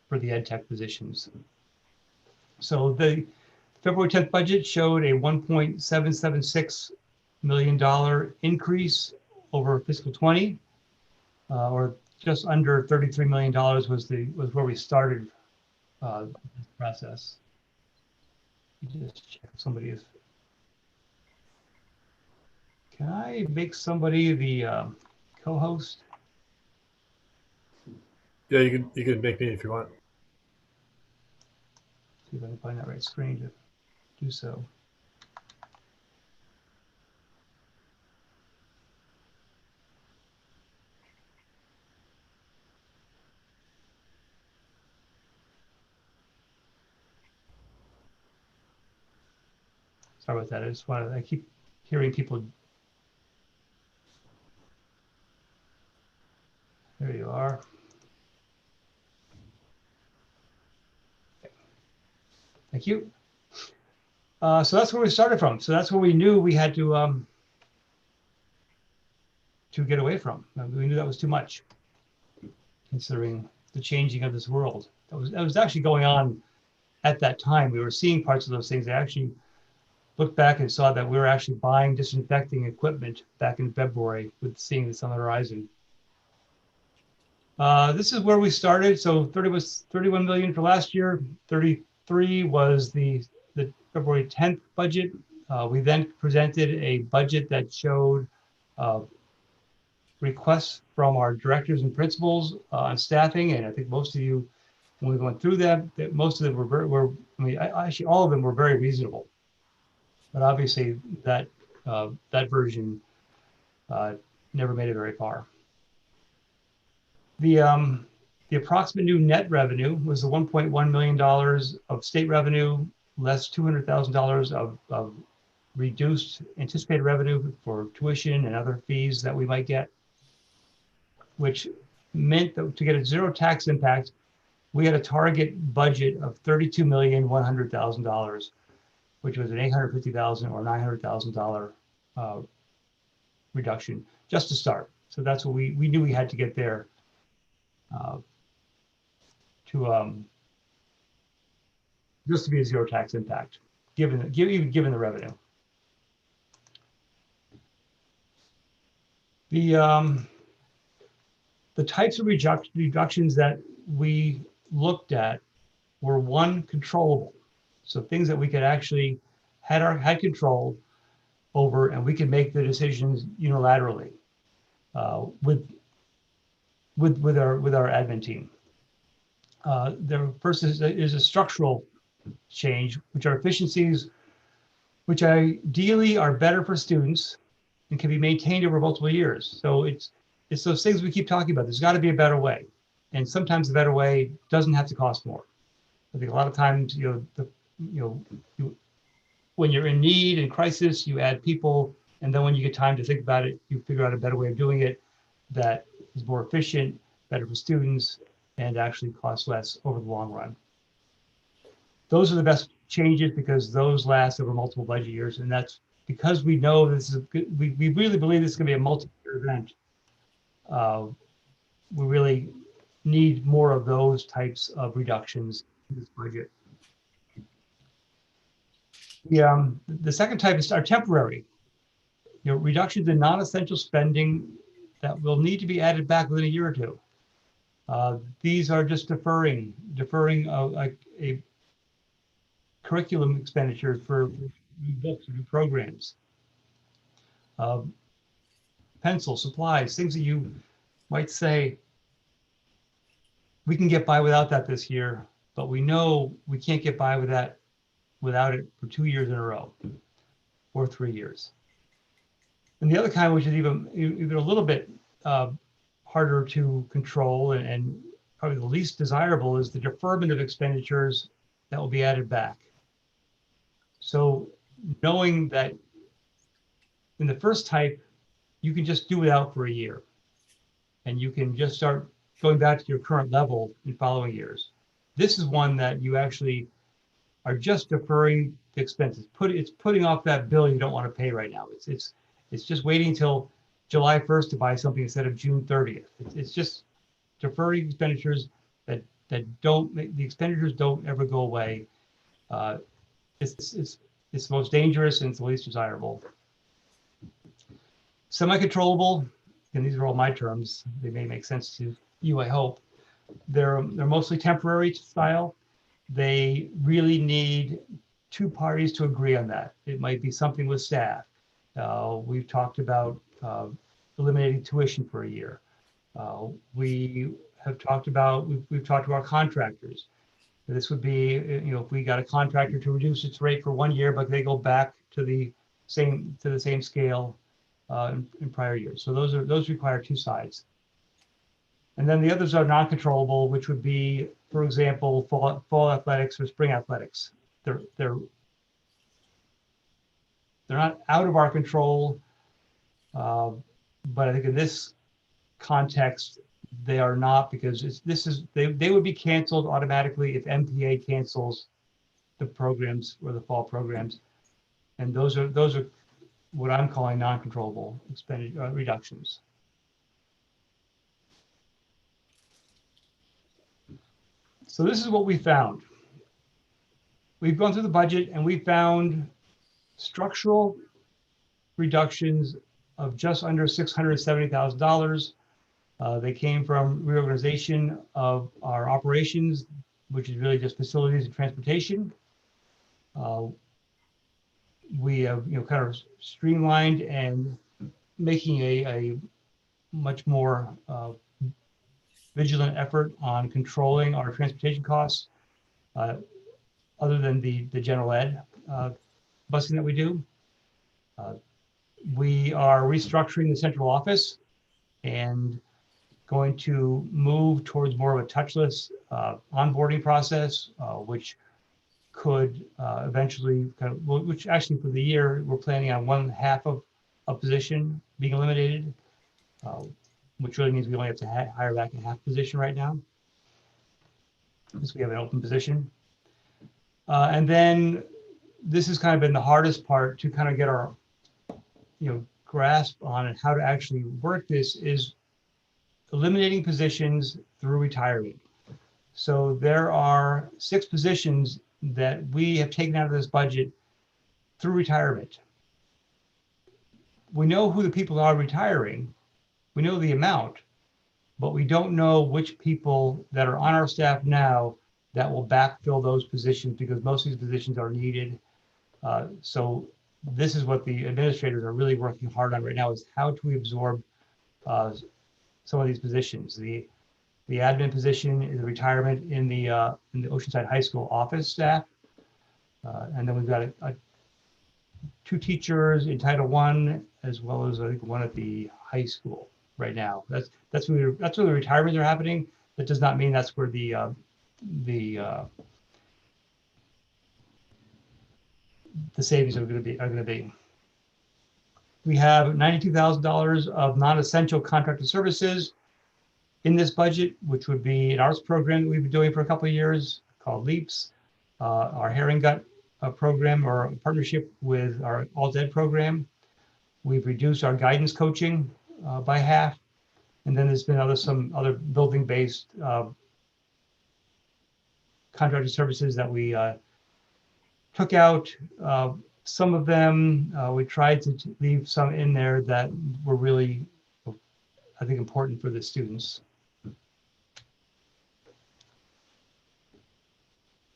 for the ed tech positions. So the February 10th budget showed a $1.776 million increase over fiscal 20, or just under $33 million was where we started this process. Just check if somebody is. Can I make somebody the co-host? Yeah, you can make me if you want. See if I can find that right screen to do so. Sorry about that. I keep hearing people. There you are. Okay. Thank you. So that's where we started from. So that's where we knew we had to get away from. We knew that was too much, considering the changing of this world. That was actually going on at that time. We were seeing parts of those things. I actually looked back and saw that we were actually buying disinfecting equipment back in February with seeing this on the horizon. This is where we started. So 30 was 31 million for last year. 33 was the February 10th budget. We then presented a budget that showed requests from our directors and principals on staffing. And I think most of you, when we went through them, that most of them actually all of them were very reasonable. But obviously that version never made it very far. The approximate new net revenue was the $1.1 million of state revenue, less $200,000 of reduced anticipated revenue for tuition and other fees that we might get, which meant that to get a zero tax impact, we had a target budget of $32,100,000, which was an $850,000 or $900,000 reduction just to start. So that's what we knew we had to get there just to be a zero tax impact, given the revenue. The types of reductions that we looked at were one, controllable. So things that we could actually had control over, and we could make the decisions unilaterally with our admin team. The first is a structural change, which are efficiencies, which ideally are better for students and can be maintained over multiple years. So it's those things we keep talking about. There's got to be a better way, and sometimes the better way doesn't have to cost more. I think a lot of times, when you're in need and crisis, you add people, and then when you get time to think about it, you figure out a better way of doing it that is more efficient, better for students, and actually costs less over the long run. Those are the best changes because those last over multiple budget years, and that's because we know this is we really believe this is going to be a multi-year event. We really need more of those types of reductions in this budget. The second type are temporary. Reductions in non-essential spending that will need to be added back within a year or two. These are just deferring a curriculum expenditures for new books, new programs, pencils, supplies, things that you might say, we can get by without that this year, but we know we can't get by without it for 2 years in a row or 3 years. And the other kind, which is even a little bit harder to control and probably the least desirable, is the deferment of expenditures that will be added back. So knowing that in the first type, you can just do it out for a year and you can just start going back to your current level in following years. This is one that you actually are just deferring the expenses. It's putting off that bill you don't want to pay right now. It's just waiting until July 1st to buy something instead of June 30th. It's just deferring expenditures that the expenditures don't ever go away. It's the most dangerous and it's the least desirable. Semi-controllable, and these are all my terms. They may make sense to you, I hope. They're mostly temporary style. They really need two parties to agree on that. It might be something with staff. We've talked about eliminating tuition for a year. We've talked to our contractors. This would be, if we got a contractor to reduce its rate for 1 year, but they go back to the same scale in prior years. So those require two sides. And then the others are non-controllable, which would be, for example, fall athletics or spring athletics. They're not out of our control, but I think in this context, they are not, because they would be canceled automatically if MPA cancels the programs or the fall programs, and those are what I'm calling non-controllable expenditure reductions. So this is what we found. We've gone through the budget and we found structural reductions of just under $670,000. They came from reorganization of our operations, which is really just facilities and transportation. We have, kind of streamlined and making a much more vigilant effort on controlling our transportation costs, other than the general ed busing that we do. We are restructuring the central office and going to move towards more of a touchless onboarding process, which could eventually which actually for the year, we're planning on 1/2 of a position being eliminated, which really means we only have to hire back a half position right now, because we have an open position. And then this has kind of been the hardest part to kind of get our, grasp on and how to actually work this is eliminating positions through retirement. So there are 6 positions that we have taken out of this budget through retirement. We know who the people are retiring. We know the amount, but we don't know which people that are on our staff now that will backfill those positions, because most of these positions are needed. So this is what the administrators are really working hard on right now, is how do we absorb some of these positions. The admin position is a retirement in the Oceanside High School office staff. And then we've got 2 teachers in Title I, as well as I think 1 at the high school right now. That's where the retirements are happening. That does not mean that's where the savings are going to be. We have $92,000 of non-essential contracted services in this budget, which would be an arts program that we've been doing for a couple of years called LEAPS, our Hair and Gut program, or a partnership with our Alt Ed program. We've reduced our guidance coaching by half. And then there's been some other building-based contracted services that we took out. Some of them, we tried to leave some in there that were really, I think, important for the students.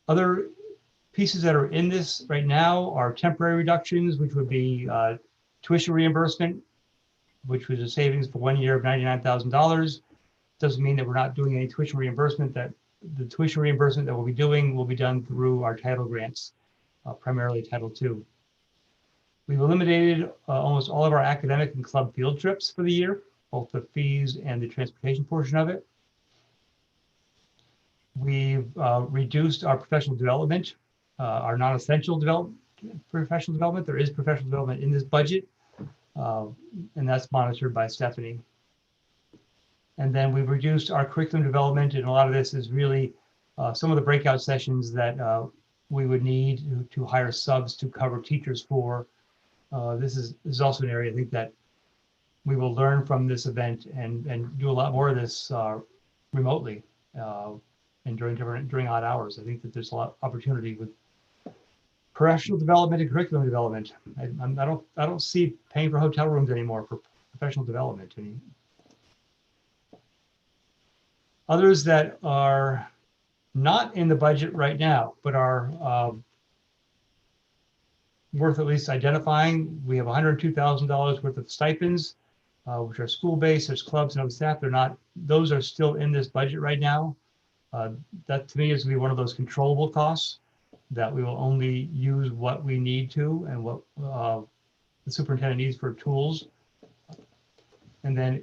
Other pieces that are in this right now are temporary reductions, which would be tuition reimbursement, which was a savings for 1 year of $99,000. Doesn't mean that we're not doing any tuition reimbursement. That the tuition reimbursement that we'll be doing will be done through our title grants, primarily Title II. We've eliminated almost all of our academic and club field trips for the year, both the fees and the transportation portion of it. We've reduced our professional development, our non-essential professional development. There is professional development in this budget, and that's monitored by Stephanie. And then we've reduced our curriculum development, and a lot of this is really some of the breakout sessions that we would need to hire subs to cover teachers for. This is also an area I think that we will learn from this event and do a lot more of this remotely and during odd hours. I think that there's a lot of opportunity with professional development and curriculum development. I don't see paying for hotel rooms anymore for professional development. Others that are not in the budget right now, but are worth at least identifying. We have $102,000 worth of stipends, which are school-based. There's clubs and other staff. Those are still in this budget right now. That to me is going to be one of those controllable costs that we will only use what we need to and what the superintendent needs for tools. And then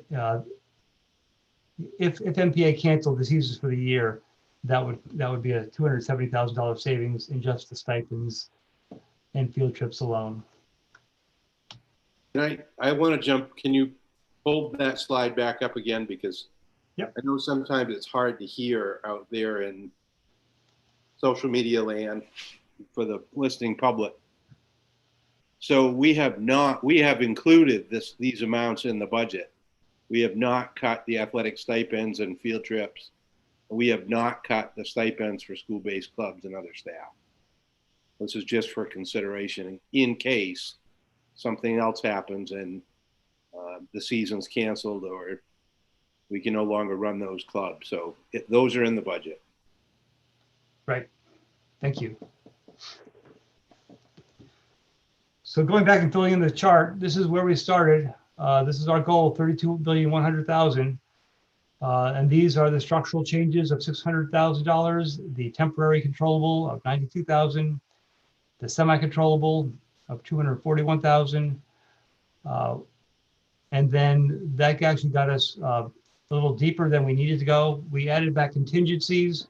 if MPA canceled the seasons for the year, that would be a $270,000 savings in just the stipends and field trips alone. I want to jump. Can you hold that slide back up again? Because yep. I know sometimes it's hard to hear out there in social media land for the listening public. So we have included these amounts in the budget. We have not cut the athletic stipends and field trips. We have not cut the stipends for school-based clubs and other staff. This is just for consideration in case something else happens and the season's canceled or we can no longer run those clubs. So those are in the budget. Right. Thank you. So going back and filling in the chart, this is where we started. This is our goal, 32,100,000. And these are the structural changes of $600,000, the temporary controllable of 92,000, the semi-controllable of 241,000. And then that actually got us a little deeper than we needed to go. We added back contingencies,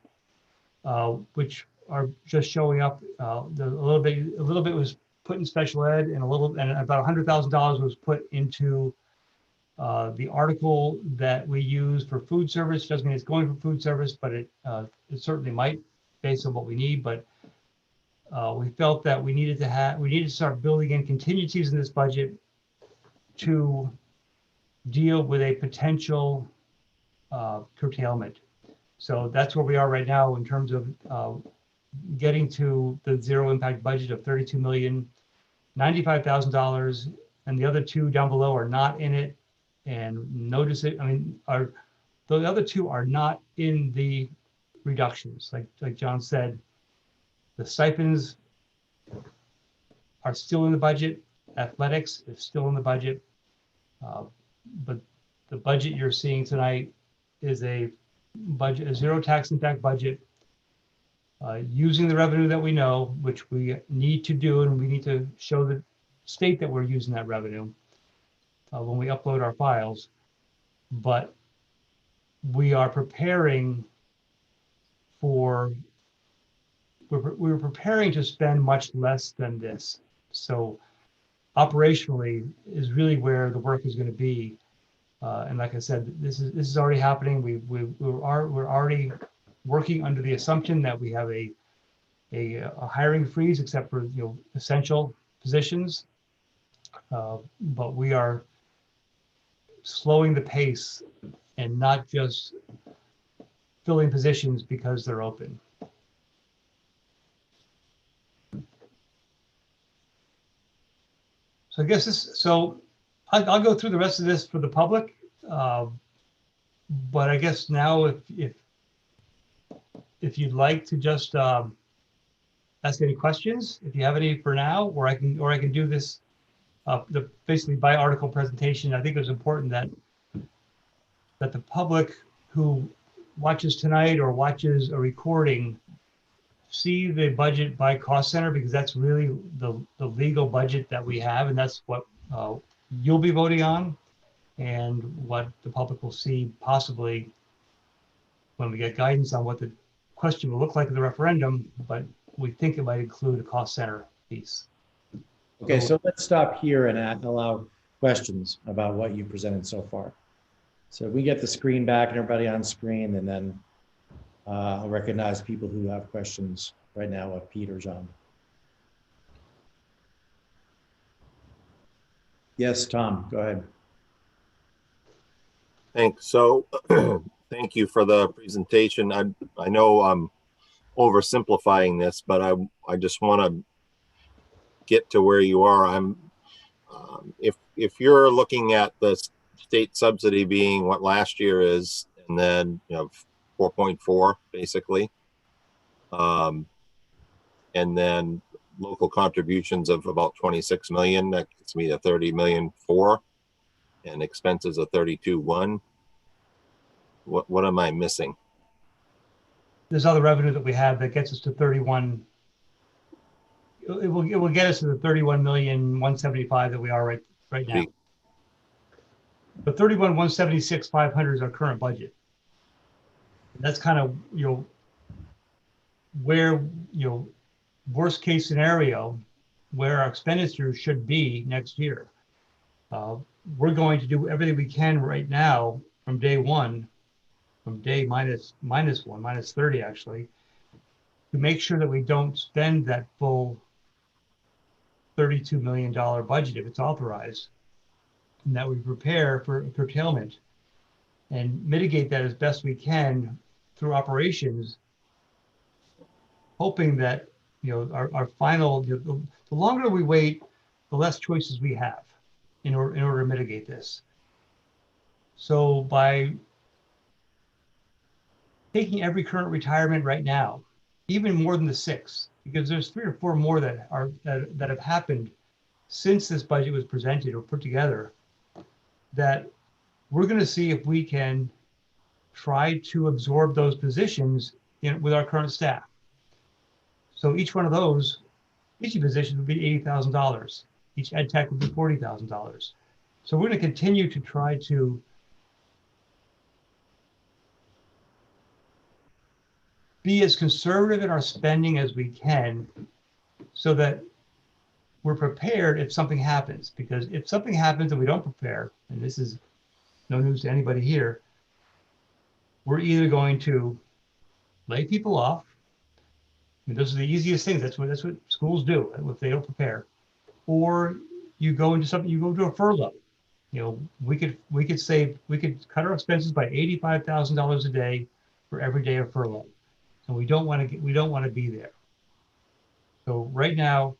which are just showing up. A little bit was put in special ed, and about $100,000 was put into the article that we use for food service. Doesn't mean it's going for food service, but it certainly might based on what we need. But we felt that we needed to start building in contingencies in this budget to deal with a potential curtailment. So that's where we are right now in terms of getting to the zero impact budget of $32,095,000, and the other two down below are not in it. And notice it, the other two are not in the reductions. Like John said, the stipends are still in the budget. Athletics is still in the budget. But the budget you're seeing tonight is a zero tax impact budget, using the revenue that we know, which we need to do, and we need to show the state that we're using that revenue when we upload our files. But we are preparing we're preparing to spend much less than this. So operationally is really where the work is going to be. And like I said, this is already happening. We're already working under the assumption that we have a hiring freeze, except for essential positions. But we are slowing the pace and not just filling positions because they're open. So I guess I'll go through the rest of this for the public, but I guess now if you'd like to just ask any questions, if you have any for now, or I can do this basically by article presentation. I think it was important that the public who watches tonight or watches a recording see the budget by cost center, because that's really the legal budget that we have, and that's what you'll be voting on, and what the public will see possibly when we get guidance on what the question will look like in the referendum. But we think it might include a cost center piece. Okay, so let's stop here and allow questions about what you presented so far. So we get the screen back and everybody on screen, and then I'll recognize people who have questions right now of Pete or John. Yes, Tom, go ahead. Thanks. So thank you for the presentation. I know I'm oversimplifying this, but I just want to get to where you are. If you're looking at the state subsidy being what last year is, and then 4.4 basically, and then local contributions of about 26 million, that gets me to 30,000,004, and expenses of 32.1. What am I missing? There's other revenue that we have that gets us to 31. It will get us to the 31,175,000 that we are right now. The 31,176,500 is our current budget. And that's kind of where worst case scenario, where our expenditures should be next year. We're going to do everything we can right now from day one, from day minus 30 actually, to make sure that we don't spend that full $32 million budget if it's authorized, and that we prepare for curtailment and mitigate that as best we can through operations, hoping that our final, the longer we wait, the less choices we have in order to mitigate this. So by taking every current retirement right now, even more than the 6, because there's 3 or 4 more that have happened since this budget was presented or put together, that we're going to see if we can try to absorb those positions with our current staff. So each one of those teaching positions would be $80,000. Each ed tech would be $40,000. So we're going to continue to try to be as conservative in our spending as we can so that we're prepared if something happens. Because if something happens and we don't prepare, and this is no news to anybody here, we're either going to lay people off. I mean, those are the easiest things. That's what schools do if they don't prepare. Or you go into something, you go to a furlough. You know, we could cut our expenses by $85,000 a day for every day of furlough. And we don't want to be there. So right now,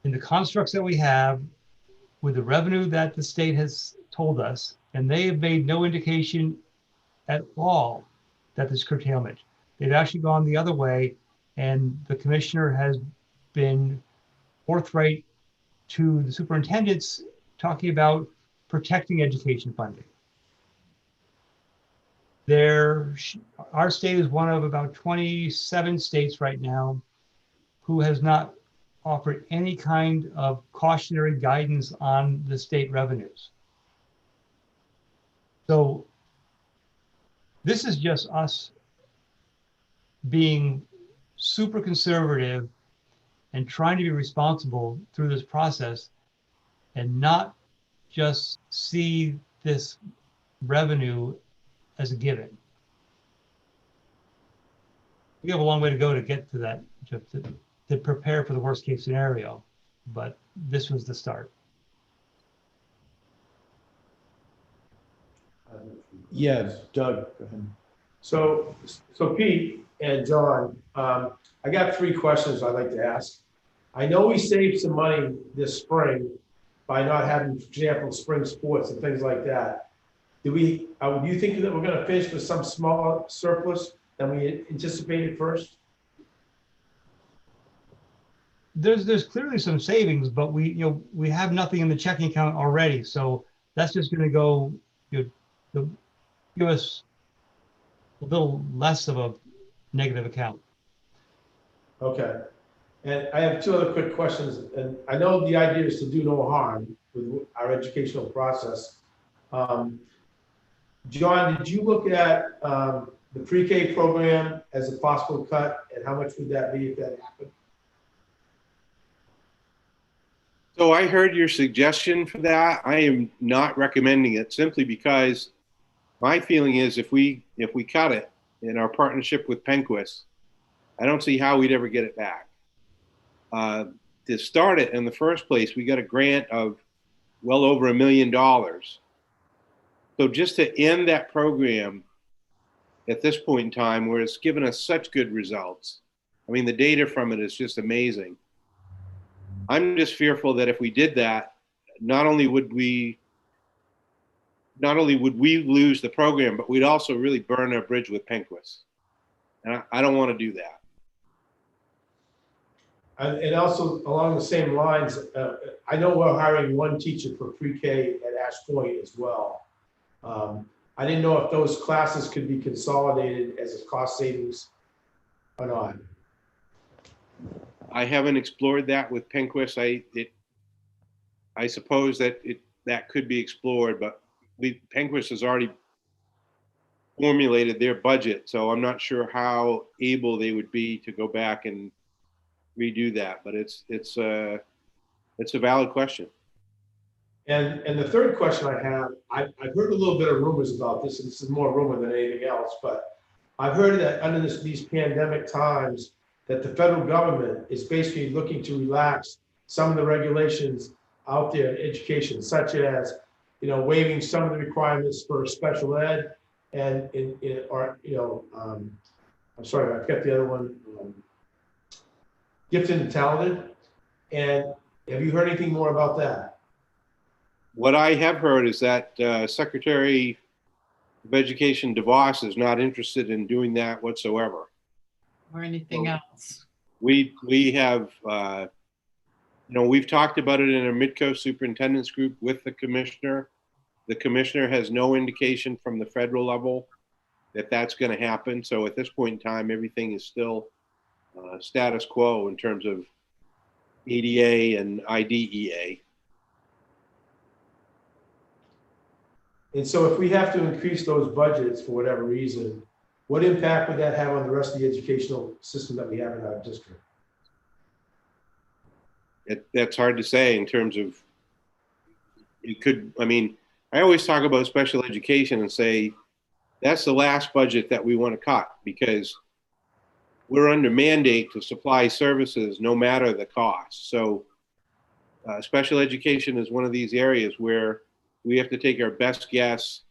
in the constructs that we have, with the revenue that the state has told us, and they have made no indication at all that there's curtailment. They've actually gone the other way, and the commissioner has been forthright to the superintendents talking about protecting education funding. Our state is one of about 27 states right now who has not offered any kind of cautionary guidance on the state revenues. So this is just us being super conservative and trying to be responsible through this process and not just see this revenue as a given. We have a long way to go to get to that, to prepare for the worst case scenario, but this was the start. Yeah, Doug, go ahead. So Pete and John, I got 3 questions I'd like to ask. I know we saved some money this spring by not having, for example, spring sports and things like that. Do you think that we're going to finish with some smaller surplus than we anticipated first? There's clearly some savings, but we have nothing in the checking account already, so that's just going to go give us a little less of a negative account. Okay. And I have 2 other quick questions. And I know the idea is to do no harm with our educational process. John, did you look at the pre-K program as a possible cut, and how much would that be if that happened? So I heard your suggestion for that. I am not recommending it simply because my feeling is if we cut it in our partnership with Penquist, I don't see how we'd ever get it back. To start it in the first place, we got a grant of well over $1 million. So just to end that program at this point in time, where it's given us such good results, I mean, the data from it is just amazing. I'm just fearful that if we did that, not only would we lose the program, but we'd also really burn our bridge with Penquist. And I don't want to do that. And also along the same lines, I know we're hiring 1 teacher for pre-K at Ash Point as well. I didn't know if those classes could be consolidated as a cost savings or not. I haven't explored that with Penquist. I suppose that could be explored, but Penquist has already formulated their budget, so I'm not sure how able they would be to go back and redo that. But it's a valid question. And the third question I have, I've heard a little bit of rumors about this, and this is more rumor than anything else, but I've heard that under these pandemic times, that the federal government is basically looking to relax some of the regulations out there in education, such as, waiving some of the requirements for special ed and I'm sorry, I forgot the other one, gifted and talented. And have you heard anything more about that? What I have heard is that Secretary of Education DeVos is not interested in doing that whatsoever. Or anything else. We have, we've talked about it in our Mid-Coast Superintendent's Group with the commissioner. The commissioner has no indication from the federal level that that's going to happen. So at this point in time, everything is still status quo in terms of EDA and IDEA. And so if we have to increase those budgets for whatever reason, what impact would that have on the rest of the educational system that we have in our district? That's hard to say in terms of, it could, I mean, I always talk about special education and say, that's the last budget that we want to cut because we're under mandate to supply services no matter the cost. So special education is one of these areas where we have to take our best guess,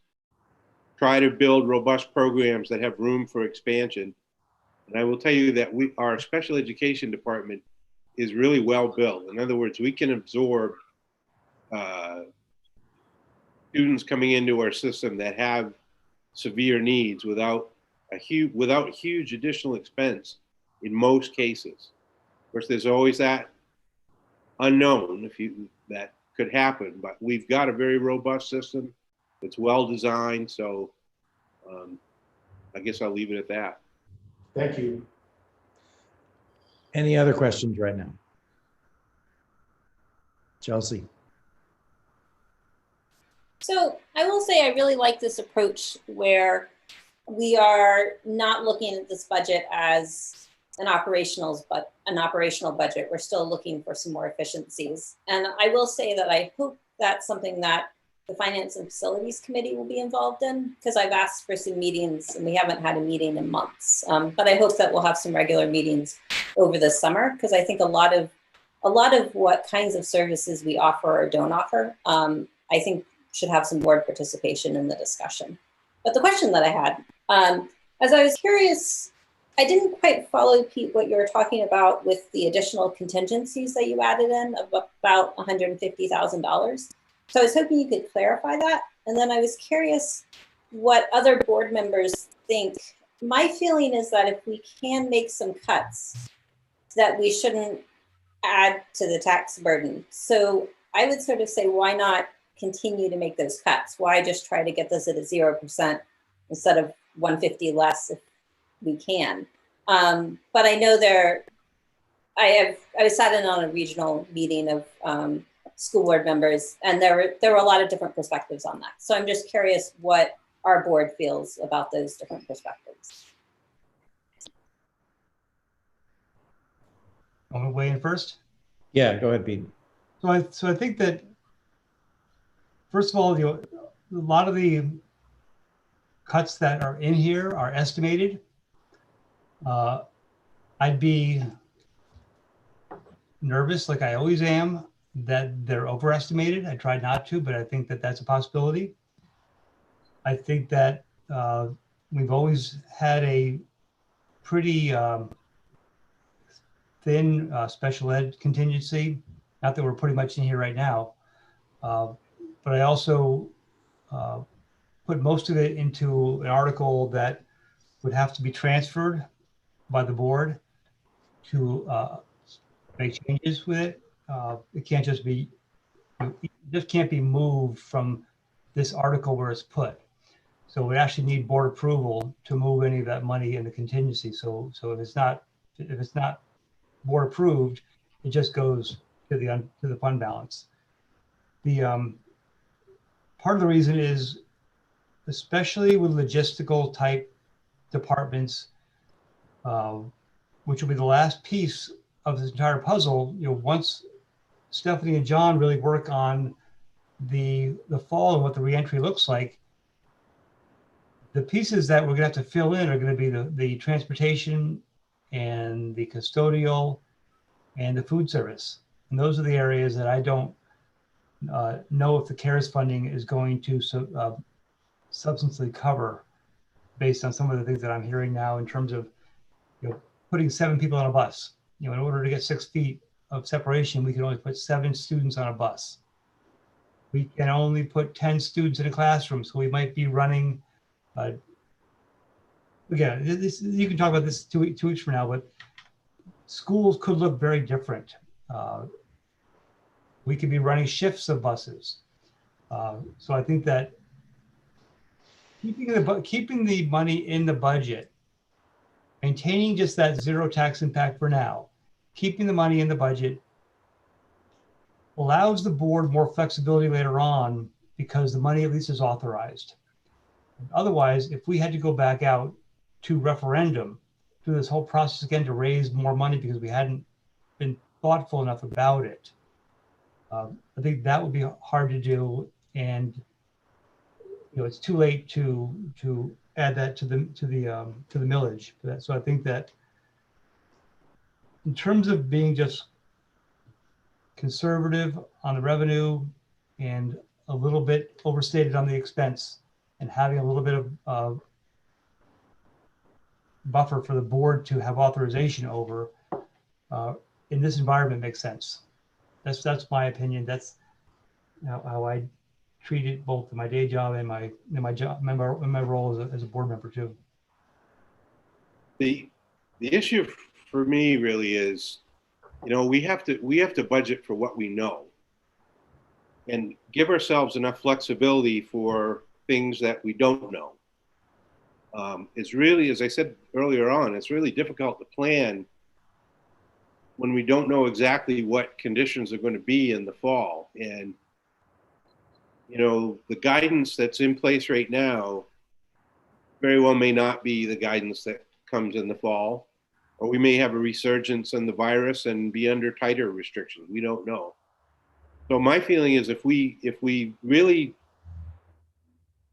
try to build robust programs that have room for expansion. And I will tell you that our special education department is really well built. In other words, we can absorb students coming into our system that have severe needs without huge additional expense in most cases. Of course, there's always that unknown that could happen, but we've got a very robust system. It's well designed, so I guess I'll leave it at that. Thank you. Any other questions right now? Chelsea. So I will say I really like this approach where we are not looking at this budget as an operational budget. We're still looking for some more efficiencies. And I will say that I hope that's something that the Finance and Facilities Committee will be involved in, because I've asked for some meetings and we haven't had a meeting in months. But I hope that we'll have some regular meetings over the summer, because I think a lot of what kinds of services we offer or don't offer, I think should have some board participation in the discussion. But the question that I had, as I was curious, I didn't quite follow, Pete, what you were talking about with the additional contingencies that you added in of about $150,000. So I was hoping you could clarify that. And then I was curious what other board members think. My feeling is that if we can make some cuts, that we shouldn't add to the tax burden. So I would sort of say, why not continue to make those cuts? Why just try to get this at a 0% instead of 150 less if we can? But I know I was sat in on a regional meeting of school board members, and there were a lot of different perspectives on that. So I'm just curious what our board feels about those different perspectives. Want me to weigh in first? Yeah, go ahead, Pete. So I think that, first of all, a lot of the cuts that are in here are estimated. I'd be nervous, like I always am, that they're overestimated. I tried not to, but I think that that's a possibility. I think that we've always had a pretty thin special ed contingency. Not that we're pretty much in here right now, but I also put most of it into an article that would have to be transferred by the board to make changes with it. It can't just be, it just can't be moved from this article where it's put. So we actually need board approval to move any of that money in the contingency. So if it's not board approved, it just goes to the fund balance. The part of the reason is, especially with logistical type departments, which will be the last piece of this entire puzzle. Once Stephanie and John really work on the fall and what the reentry looks like, the pieces that we're gonna have to fill in are gonna be the transportation and the custodial and the food service. And those are the areas that I don't know if the CARES funding is going to substantially cover, based on some of the things that I'm hearing now in terms of putting 7 people on a bus. In order to get 6 feet of separation, we can only put 7 students on a bus. We can only put 10 students in a classroom, so we might be running Again, you can talk about this two weeks from now, but schools could look very different. We could be running shifts of buses. So I think that keeping the money in the budget, maintaining just that zero tax impact for now, keeping the money in the budget allows the board more flexibility later on because the money at least is authorized. Otherwise, if we had to go back out to referendum, through this whole process again to raise more money because we hadn't been thoughtful enough about it, I think that would be hard to do, and it's too late to add that to the millage. So I think that in terms of being just conservative on the revenue and a little bit overstated on the expense, and having a little bit of buffer for the board to have authorization over in this environment makes sense. That's my opinion. That's how I treat it both in my day job and my job, in my role as a board member too. The issue for me really is, we have to budget for what we know and give ourselves enough flexibility for things that we don't know. It's really, as I said earlier on, it's really difficult to plan when we don't know exactly what conditions are going to be in the fall. And, the guidance that's in place right now very well may not be the guidance that comes in the fall, or we may have a resurgence in the virus and be under tighter restrictions. We don't know. So my feeling is if we really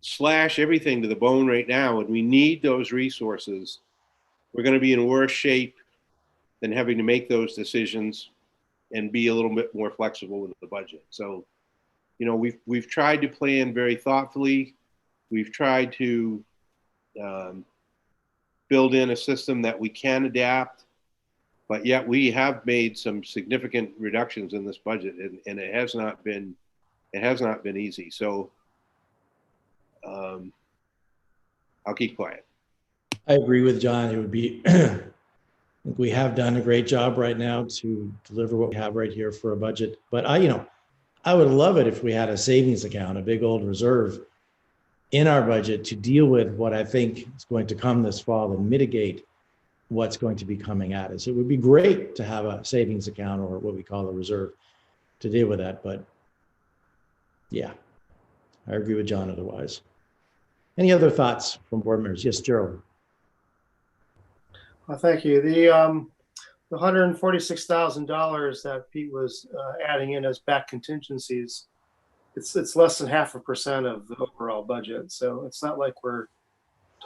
slash everything to the bone right now and we need those resources, we're going to be in worse shape than having to make those decisions and be a little bit more flexible with the budget. So, we've tried to plan very thoughtfully. We've tried to build in a system that we can adapt, but yet we have made some significant reductions in this budget, and it has not been easy. So I'll keep quiet. I agree with John. It would be, I think we have done a great job right now to deliver what we have right here for a budget. But I would love it if we had a savings account, a big old reserve in our budget to deal with what I think is going to come this fall and mitigate what's going to be coming at us. It would be great to have a savings account, or what we call a reserve, to deal with that. But yeah, I agree with John otherwise. Any other thoughts from board members? Yes, Gerald. Well, thank you. The $146,000 that Pete was adding in as back contingencies, it's less than 0.5% of the overall budget. So it's not like we're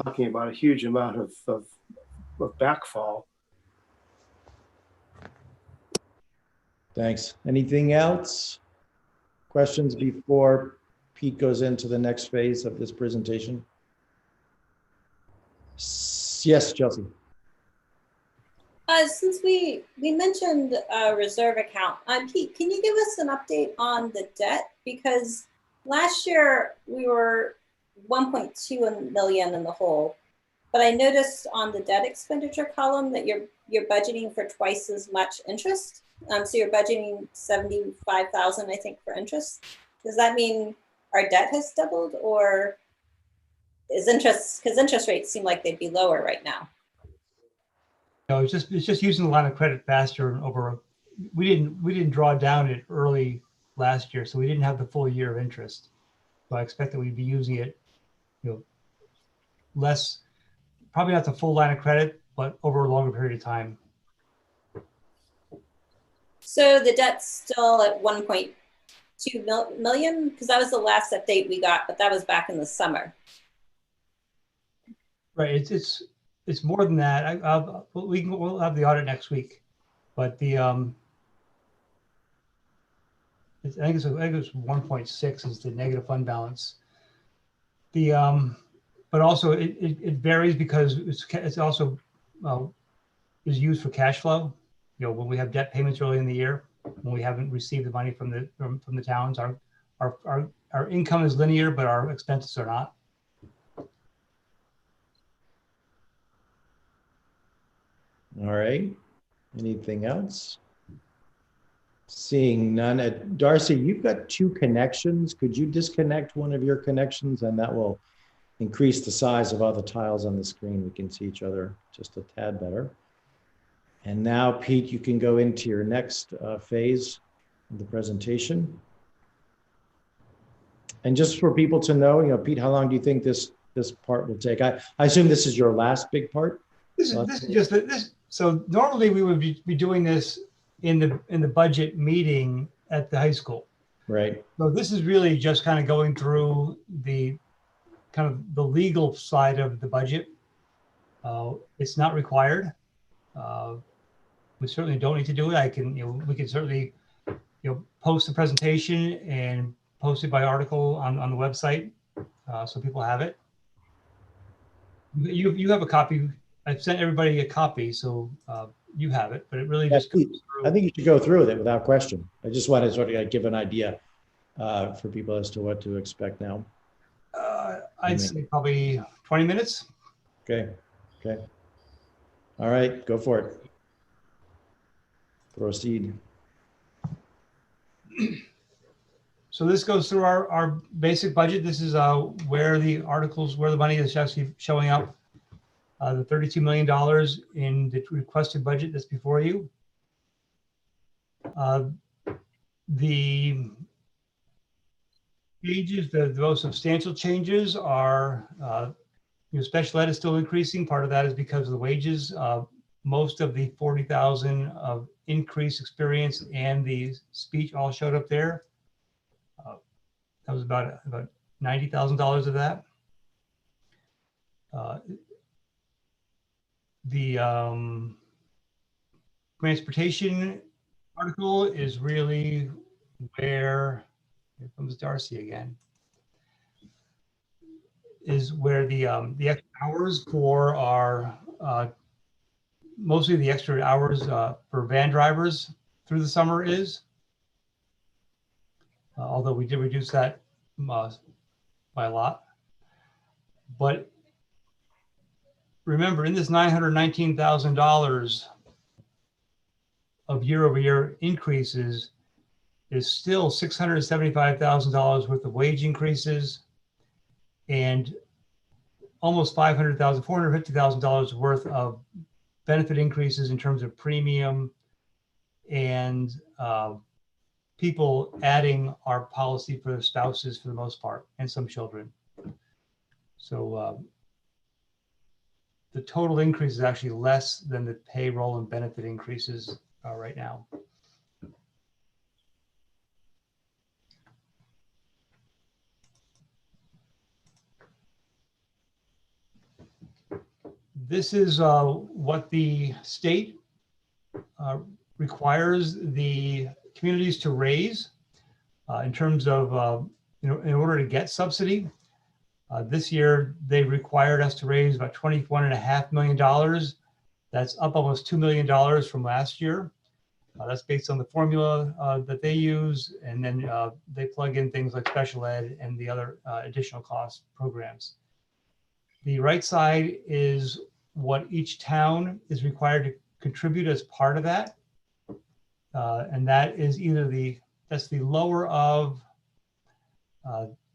talking about a huge amount of backfall. Thanks. Anything else? Questions before Pete goes into the next phase of this presentation? Yes, Chelsea. Since we mentioned a reserve account, Pete, can you give us an update on the debt? Because last year we were 1.2 million in the hole, but I noticed on the debt expenditure column that you're budgeting for twice as much interest. So you're budgeting 75,000, I think, for interest. Does that mean our debt has doubled, or is interest, because interest rates seem like they'd be lower right now? No, it's just using the line of credit faster over. We didn't draw down it early last year, so we didn't have the full year of interest. So I expect that we'd be using it, less, probably not the full line of credit, but over a longer period of time. So the debt's still at 1.2 million, because that was the last update we got, but that was back in the summer. Right. It's more than that. We'll have the audit next week, but the I think it's 1.6 is the negative fund balance. But also it varies because it's also is used for cash flow. When we have debt payments early in the year, when we haven't received the money from the towns, our income is linear, but our expenses are not. All right. Anything else? Seeing none. Darcy, you've got two connections. Could you disconnect one of your connections, and that will increase the size of all the tiles on the screen? We can see each other just a tad better. And now, Pete, you can go into your next phase of the presentation. And just for people to know, Pete, how long do you think this part will take? I assume this is your last big part? This is just this. So normally we would be doing this in the budget meeting at the high school. Right. So this is really just kind of going through the kind of the legal side of the budget. It's not required. We certainly don't need to do it. We can certainly, post the presentation and post it by article on the website, so people have it. You have a copy. I've sent everybody a copy, so you have it. But it really just goes through. I think you should go through with it without question. I just wanted to sort of give an idea for people as to what to expect now. I'd say probably 20 minutes. Okay. All right, go for it. Proceed. So this goes through our basic budget. This is where the money is actually showing up. The $32 million in the requested budget that's before you. The changes, the most substantial changes are, special ed is still increasing. Part of that is because of the wages. Most of the 40,000 of increased experience and the speech all showed up there. That was about $90,000 of that. The transportation article is really where, here comes Darcy again, is where the extra hours for our, mostly the extra hours for van drivers through the summer is. Although we did reduce that by a lot. But remember, in this $919,000 of year-over-year increases is still $675,000 worth of wage increases and almost $450,000 worth of benefit increases in terms of premium and people adding our policy for the spouses for the most part and some children. So the total increase is actually less than the payroll and benefit increases right now. This is what the state requires the communities to raise in terms of, in order to get subsidy. This year, they required us to raise about $21.5 million. That's up almost $2 million from last year. That's based on the formula that they use, and then they plug in things like special ed and the other additional cost programs. The right side is what each town is required to contribute as part of that. And that is either that's the lower of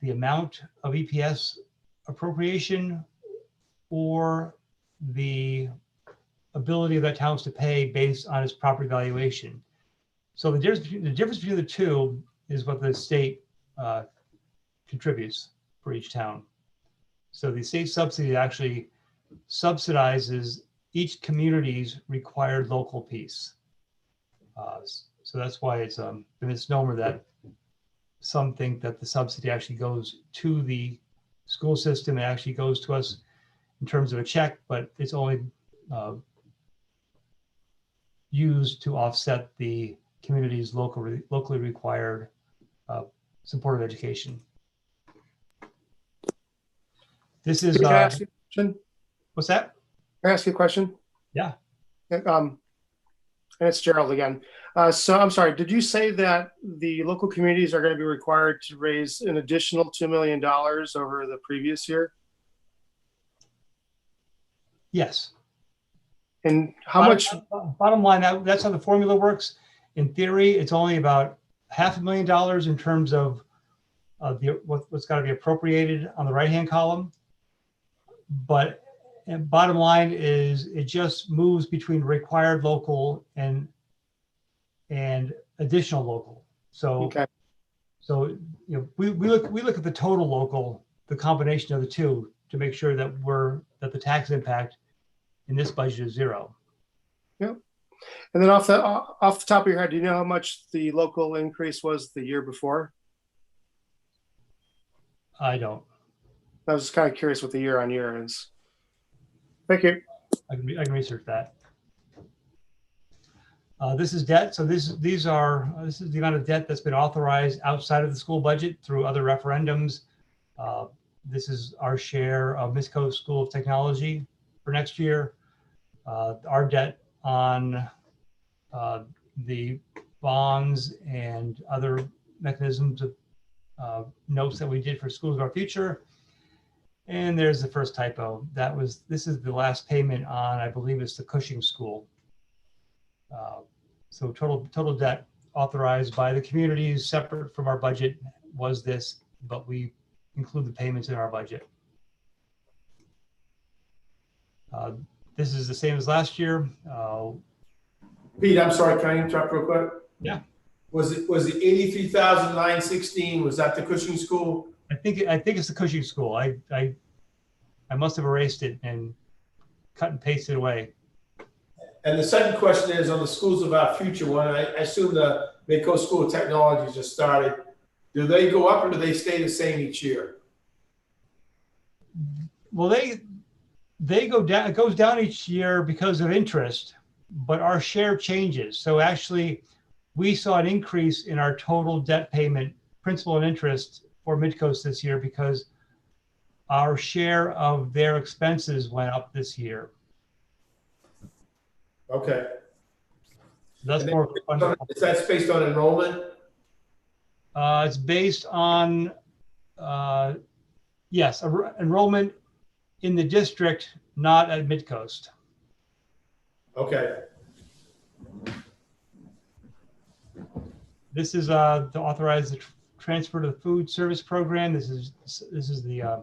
the amount of EPS appropriation or the ability of that towns to pay based on its property valuation. So the difference between the two is what the state contributes for each town. So the state subsidy actually subsidizes each community's required local piece. So that's why it's a misnomer that some think that the subsidy actually goes to the school system. It actually goes to us in terms of a check, but it's only used to offset the community's locally required supportive education. This is. Can I ask you a question? What's that? Can I ask you a question? Yeah. And it's Gerald again. So I'm sorry, did you say that the local communities are going to be required to raise an additional $2 million over the previous year? Yes. And how much? Bottom line, that's how the formula works. In theory, it's only about $500,000 in terms of what's got to be appropriated on the right-hand column. But bottom line is it just moves between required local and additional local. So, Okay. so we look at the total local, the combination of the two, to make sure that the tax impact in this budget is zero. Yep. And then off the top of your head, do you know how much the local increase was the year before? I don't. I was just kind of curious what the year on year is. Thank you. I can research that. This is debt. So this is the amount of debt that's been authorized outside of the school budget through other referendums. This is our share of Midcoast School of Technology for next year. Our debt on the bonds and other mechanisms of notes that we did for Schools of Our Future. And there's the first typo. This is the last payment on, I believe it's the Cushing School. So total debt authorized by the communities separate from our budget was this, but we include the payments in our budget. This is the same as last year. Pete, I'm sorry, can I interrupt real quick? Yeah. Was it 83,916? Was that the Cushing School? I think it's the Cushing School. I must have erased it and cut and pasted away. And the second question is on the Schools of Our Future one. I assume the Midcoast School of Technology just started. Do they go up or do they stay the same each year? Well, they go down. It goes down each year because of interest, but our share changes. So actually, we saw an increase in our total debt payment, principal and interest for Midcoast this year because our share of their expenses went up this year. Okay. That's more. Is that based on enrollment? It's based on, yes, enrollment in the district, not at Midcoast. Okay. This is to authorize the transfer to the food service program. This is the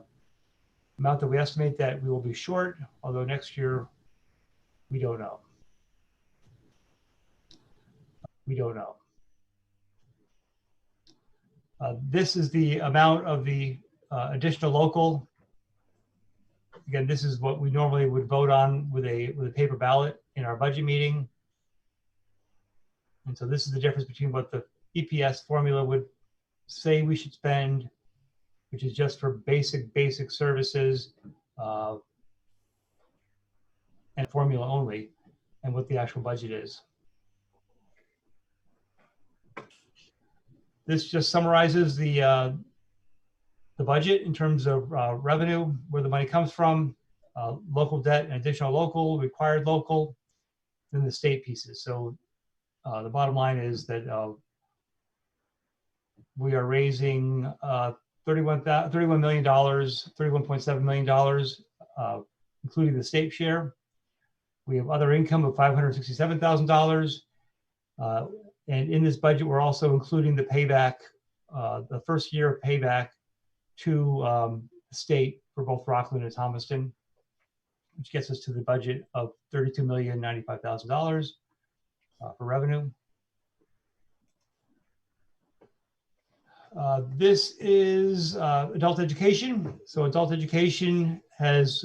amount that we estimate that we will be short, although next year we don't know. We don't know. This is the amount of the additional local. Again, this is what we normally would vote on with a paper ballot in our budget meeting. And so this is the difference between what the EPS formula would say we should spend, which is just for basic services and formula only, and what the actual budget is. This just summarizes the budget in terms of revenue, where the money comes from, local debt and additional local, required local, then the state pieces. So the bottom line is that we are raising $31 million, $31.7 million, including the state share. We have other income of $567,000. And in this budget, we're also including the payback, the first year of payback to the state for both Rockland and Thomaston, which gets us to the budget of $32,095,000 for revenue. This is adult education. So adult education has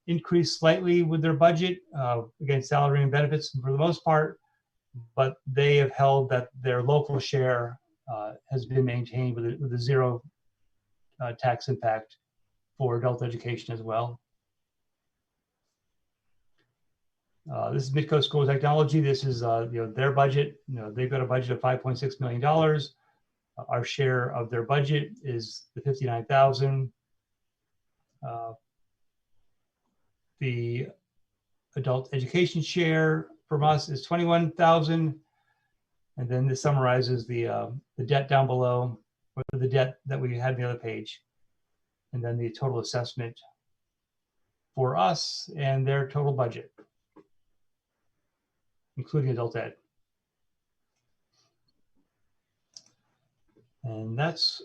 increased slightly with their budget, again, salary and benefits for the most part, but they have held that their local share has been maintained with a zero tax impact for adult education as well. This is Midcoast School of Technology. This is their budget. They've got a budget of $5.6 million. Our share of their budget is the $59,000. The adult education share from us is $21,000. And then this summarizes the debt down below, or the debt that we had on the other page. And then the total assessment for us and their total budget. including adult ed. And that's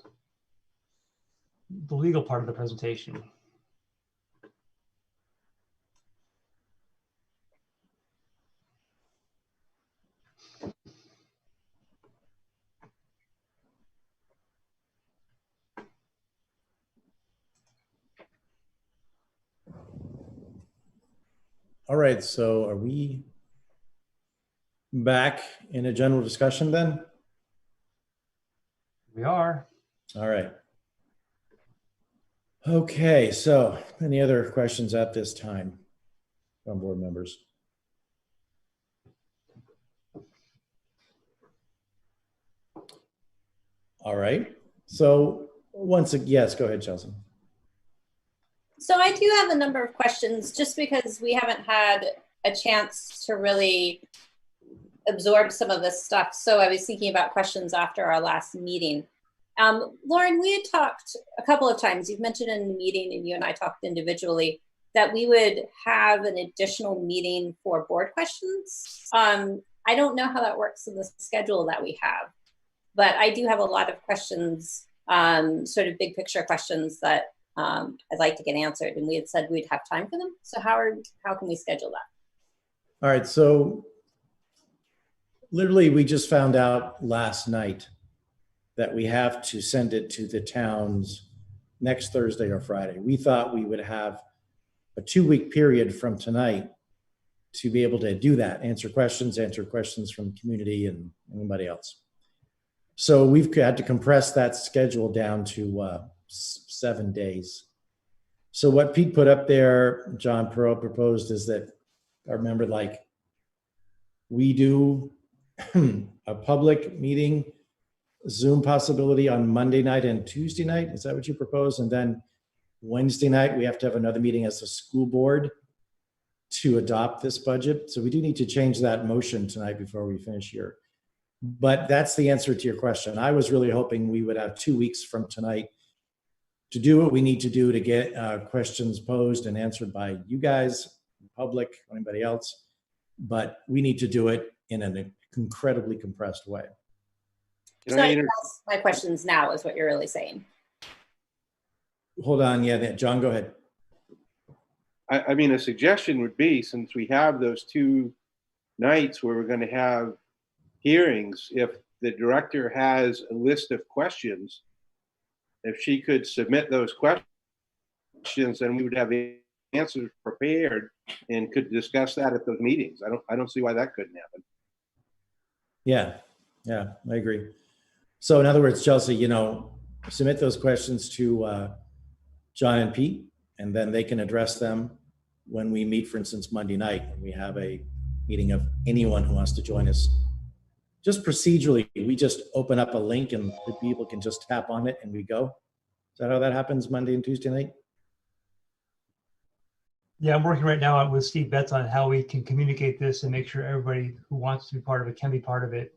the legal part of the presentation. All right, so are we back in a general discussion then? We are. All right. Okay, so any other questions at this time from board members? All right, so yes, go ahead, Chelsea. So I do have a number of questions just because we haven't had a chance to really absorb some of this stuff. So I was thinking about questions after our last meeting. Lauren, we had talked a couple of times, you've mentioned in the meeting and you and I talked individually that we would have an additional meeting for board questions. I don't know how that works in the schedule that we have, but I do have a lot of questions, sort of big picture questions that I'd like to get answered, and we had said we'd have time for them. So how can we schedule that? All right, so literally we just found out last night that we have to send it to the towns next Thursday or Friday. We thought we would have a 2-week period from tonight to be able to do that, answer questions from the community and anybody else. So we've had to compress that schedule down to 7 days. So what Pete put up there, John Perot proposed, is that I remember, like, we do a public meeting, Zoom possibility on Monday night and Tuesday night. Is that what you propose? And then Wednesday night, we have to have another meeting as a school board to adopt this budget. So we do need to change that motion tonight before we finish here. But that's the answer to your question. I was really hoping we would have 2 weeks from tonight to do what we need to do to get questions posed and answered by you guys, public, anybody else. But we need to do it in an incredibly compressed way. So I ask my questions now is what you're really saying. Hold on, yeah, John, go ahead. I mean, a suggestion would be, since we have those 2 nights where we're going to have hearings, if the director has a list of questions, if she could submit those questions, then we would have the answers prepared and could discuss that at those meetings. I don't see why that couldn't happen. Yeah, I agree. So in other words, Chelsea, submit those questions to John and Pete, and then they can address them when we meet, for instance, Monday night, and we have a meeting of anyone who wants to join us. Just procedurally, we just open up a link and the people can just tap on it and we go. Is that how that happens Monday and Tuesday night? Yeah, I'm working right now with Steve Betts on how we can communicate this and make sure everybody who wants to be part of it can be part of it.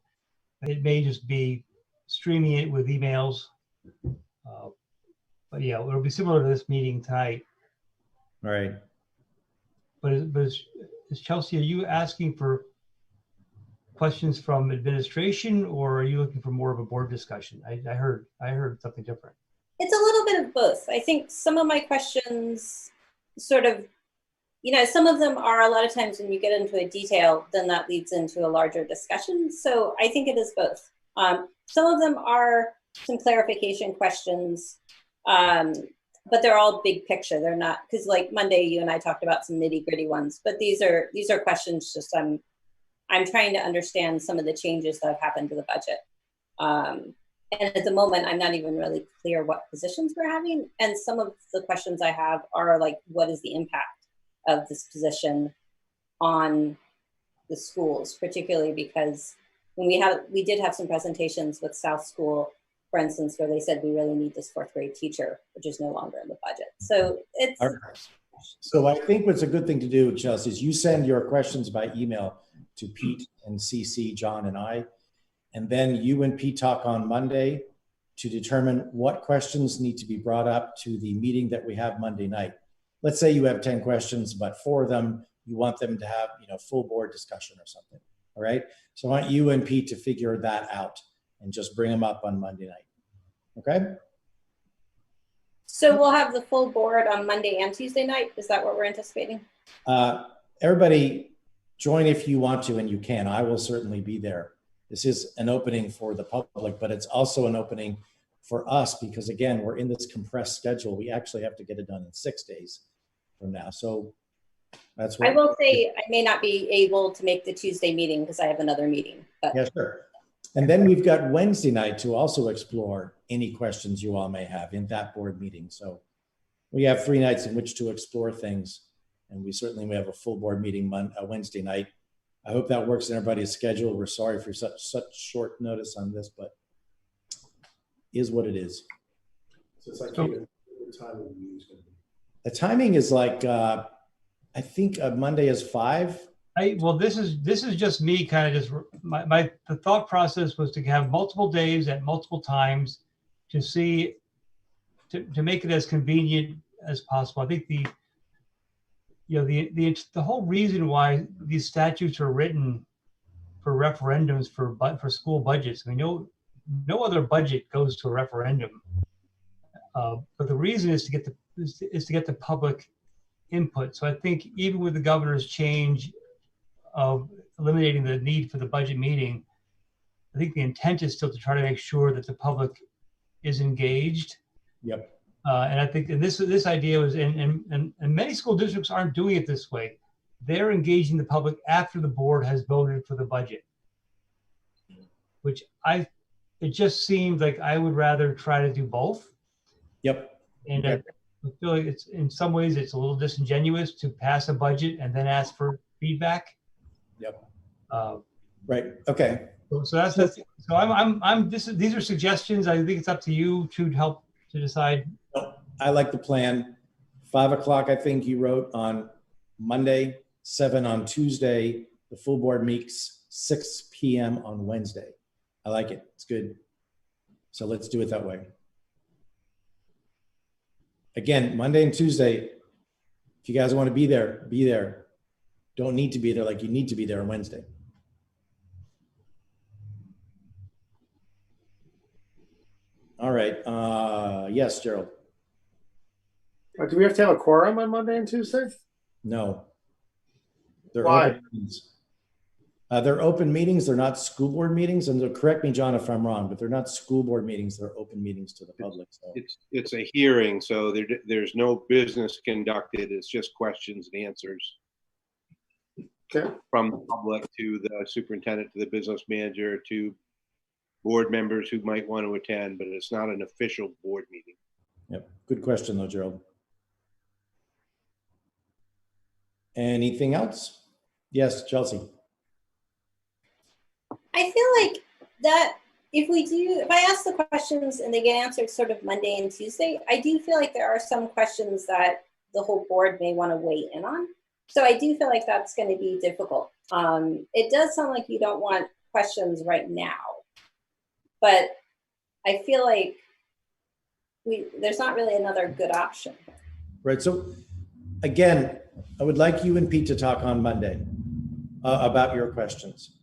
It may just be streaming it with emails. But yeah, it'll be similar to this meeting tonight. All right. But is Chelsea, are you asking for questions from administration, or are you looking for more of a board discussion? I heard something different. It's a little bit of both. I think some of my questions sort of, some of them are, a lot of times when you get into a detail, then that leads into a larger discussion. So I think it is both. Some of them are some clarification questions, but they're all big picture. They're not, because like Monday, you and I talked about some nitty gritty ones, but these are questions just I'm trying to understand some of the changes that have happened to the budget. And at the moment, I'm not even really clear what positions we're having. And some of the questions I have are like, what is the impact of this position on the schools, particularly because when we did have some presentations with South School, for instance, where they said we really need this 4th grade teacher, which is no longer in the budget. So it's. So I think what's a good thing to do, Chelsea, is you send your questions by email to Pete and CC, John and I, and then you and Pete talk on Monday to determine what questions need to be brought up to the meeting that we have Monday night. Let's say you have 10 questions, but 4 of them, you want them to have, full board discussion or something. All right. So I want you and Pete to figure that out and just bring them up on Monday night. Okay. So we'll have the full board on Monday and Tuesday night. Is that what we're anticipating? Everybody join if you want to, and you can. I will certainly be there. This is an opening for the public, but it's also an opening for us because, again, we're in this compressed schedule. We actually have to get it done in 6 days from now. So that's what I will say I may not be able to make the Tuesday meeting because I have another meeting. But yeah, sure. And then we've got Wednesday night to also explore any questions you all may have in that board meeting. So we have 3 nights in which to explore things. And we certainly may have a full board meeting Wednesday night. I hope that works in everybody's schedule. We're sorry for such short notice on this, but is what it is. So it's like the time of the meeting is going to be. The timing is like, I think Monday is 5. Well, this is just me kind of just the thought process was to have multiple days at multiple times to see to make it as convenient as possible. I think the whole reason why these statutes are written for referendums for school budgets. I mean, no other budget goes to a referendum, but the reason is to get the public input. So I think even with the governor's change of eliminating the need for the budget meeting, I think the intent is still to try to make sure that the public is engaged. Yep. And I think this idea was, and many school districts aren't doing it this way. They're engaging the public after the board has voted for the budget, which it just seemed like I would rather try to do both. Yep. And I feel like it's in some ways it's a little disingenuous to pass a budget and then ask for feedback. Yep. Right. Okay. So that's so these are suggestions. I think it's up to you to help to decide. I like the plan. 5 o'clock, I think you wrote on Monday, 7 on Tuesday. The full board meets 6 p.m. on Wednesday. I like it. It's good. So let's do it that way. Again, Monday and Tuesday, if you guys want to be there, be there. Don't need to be there like you need to be there on Wednesday. All right. Yes, Gerald. Do we have to have a quorum on Monday and Tuesday? No. They're Why? open meetings. They're open meetings. They're not school board meetings. And correct me, John, if I'm wrong, but they're not school board meetings. They're open meetings to the public. So. It's a hearing, so there's no business conducted. It's just questions and answers. Okay. From the public to the superintendent, to the business manager, to board members who might want to attend, but it's not an official board meeting. Yep. Good question though, Gerald. Anything else? Yes, Chelsea. I feel like that if I ask the questions and they get answered sort of Monday and Tuesday, I do feel like there are some questions that the whole board may want to weigh in on. So I do feel like that's going to be difficult. It does sound like you don't want questions right now, but I feel like there's not really another good option. Right. So again, I would like you and Pete to talk on Monday about your questions.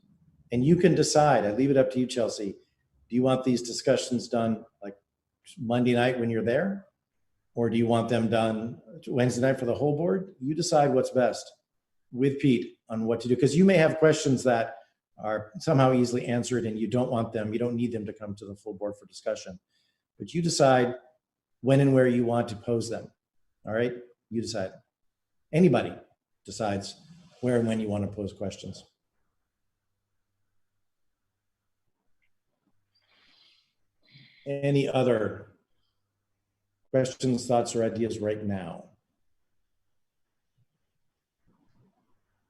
And you can decide. I leave it up to you, Chelsea. Do you want these discussions done like Monday night when you're there? Or do you want them done Wednesday night for the whole board? You decide what's best with Pete on what to do. Because you may have questions that are somehow easily answered and you don't need them to come to the full board for discussion. But you decide when and where you want to pose them. All right? You decide. Anybody decides where and when you want to pose questions. Any other questions, thoughts, or ideas right now?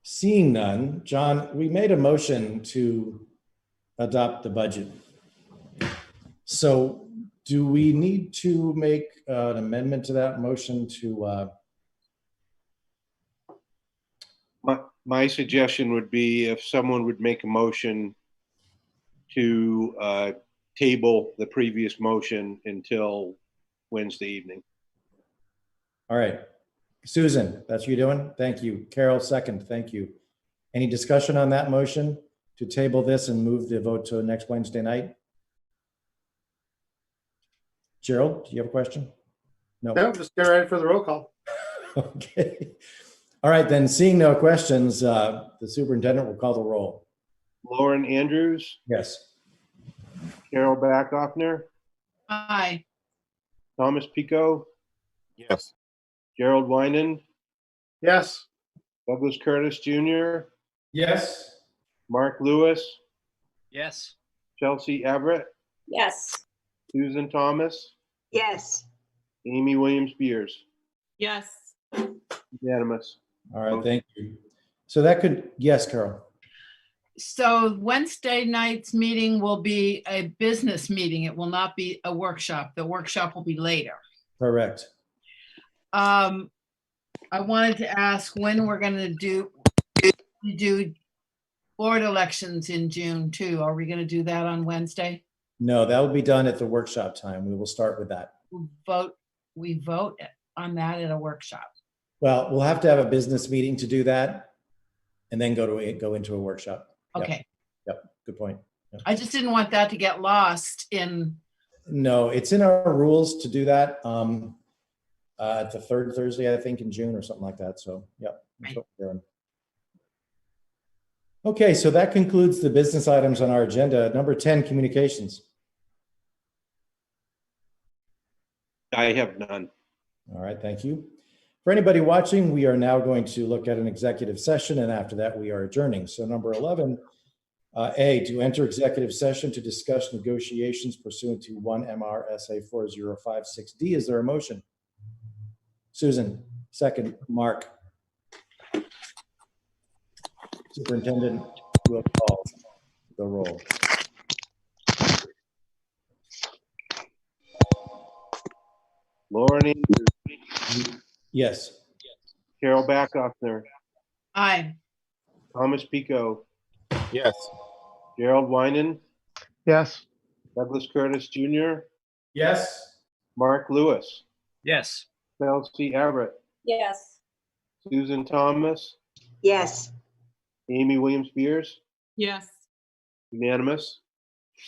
Seeing none, John, we made a motion to adopt the budget. So do we need to make an amendment to that motion to My suggestion would be if someone would make a motion to table the previous motion until Wednesday evening. All right. Susan, that's what you're doing? Thank you. Carol, second. Thank you. Any discussion on that motion? to table this and move the vote to next Wednesday night? Gerald, do you have a question? No. No, just get ready for the roll call. Okay. All right, then, seeing no questions, the superintendent will call the roll. Lauren Andrews, Yes. Carol Backoffner, Aye. Thomas Pico, Yes. Gerald Winan, Yes. Douglas Curtis Jr., Yes. Mark Lewis, Yes. Chelsea Everett, Yes. Susan Thomas, Yes. Amy Williams Beers. Yes. Unanimous. All right, thank you. So that could, yes, Carol. So Wednesday night's meeting will be a business meeting. It will not be a workshop. The workshop will be later. Correct. I wanted to ask when we're going to do board elections in June too. Are we going to do that on Wednesday? No, that will be done at the workshop time. We will start with that. We vote on that at a workshop. Well, we'll have to have a business meeting to do that and then go into a workshop. Yep. Okay. Yep. Good point. Yep. I just didn't want that to get lost in. No, it's in our rules to do that at the third Thursday, I think, in June or something like that. So, yep. That's what we're doing. Okay, so that concludes the business items on our agenda. Number 10, communications. I have none. All right, thank you. For anybody watching, we are now going to look at an executive session, and after that, we are adjourning. So number 11, A, to enter executive session to discuss negotiations pursuant to 1 MRSA 4056D. Is there a motion? Susan, second. Mark. Superintendent will call the roll. Lauren Andrews, Yes. Carol Backoffner, Aye. Thomas Pico, Yes. Gerald Winan, Yes. Douglas Curtis Jr., Yes. Mark Lewis, Yes. Chelsea Everett, Yes. Susan Thomas, Yes. Amy Williams Beers. Yes. Unanimous.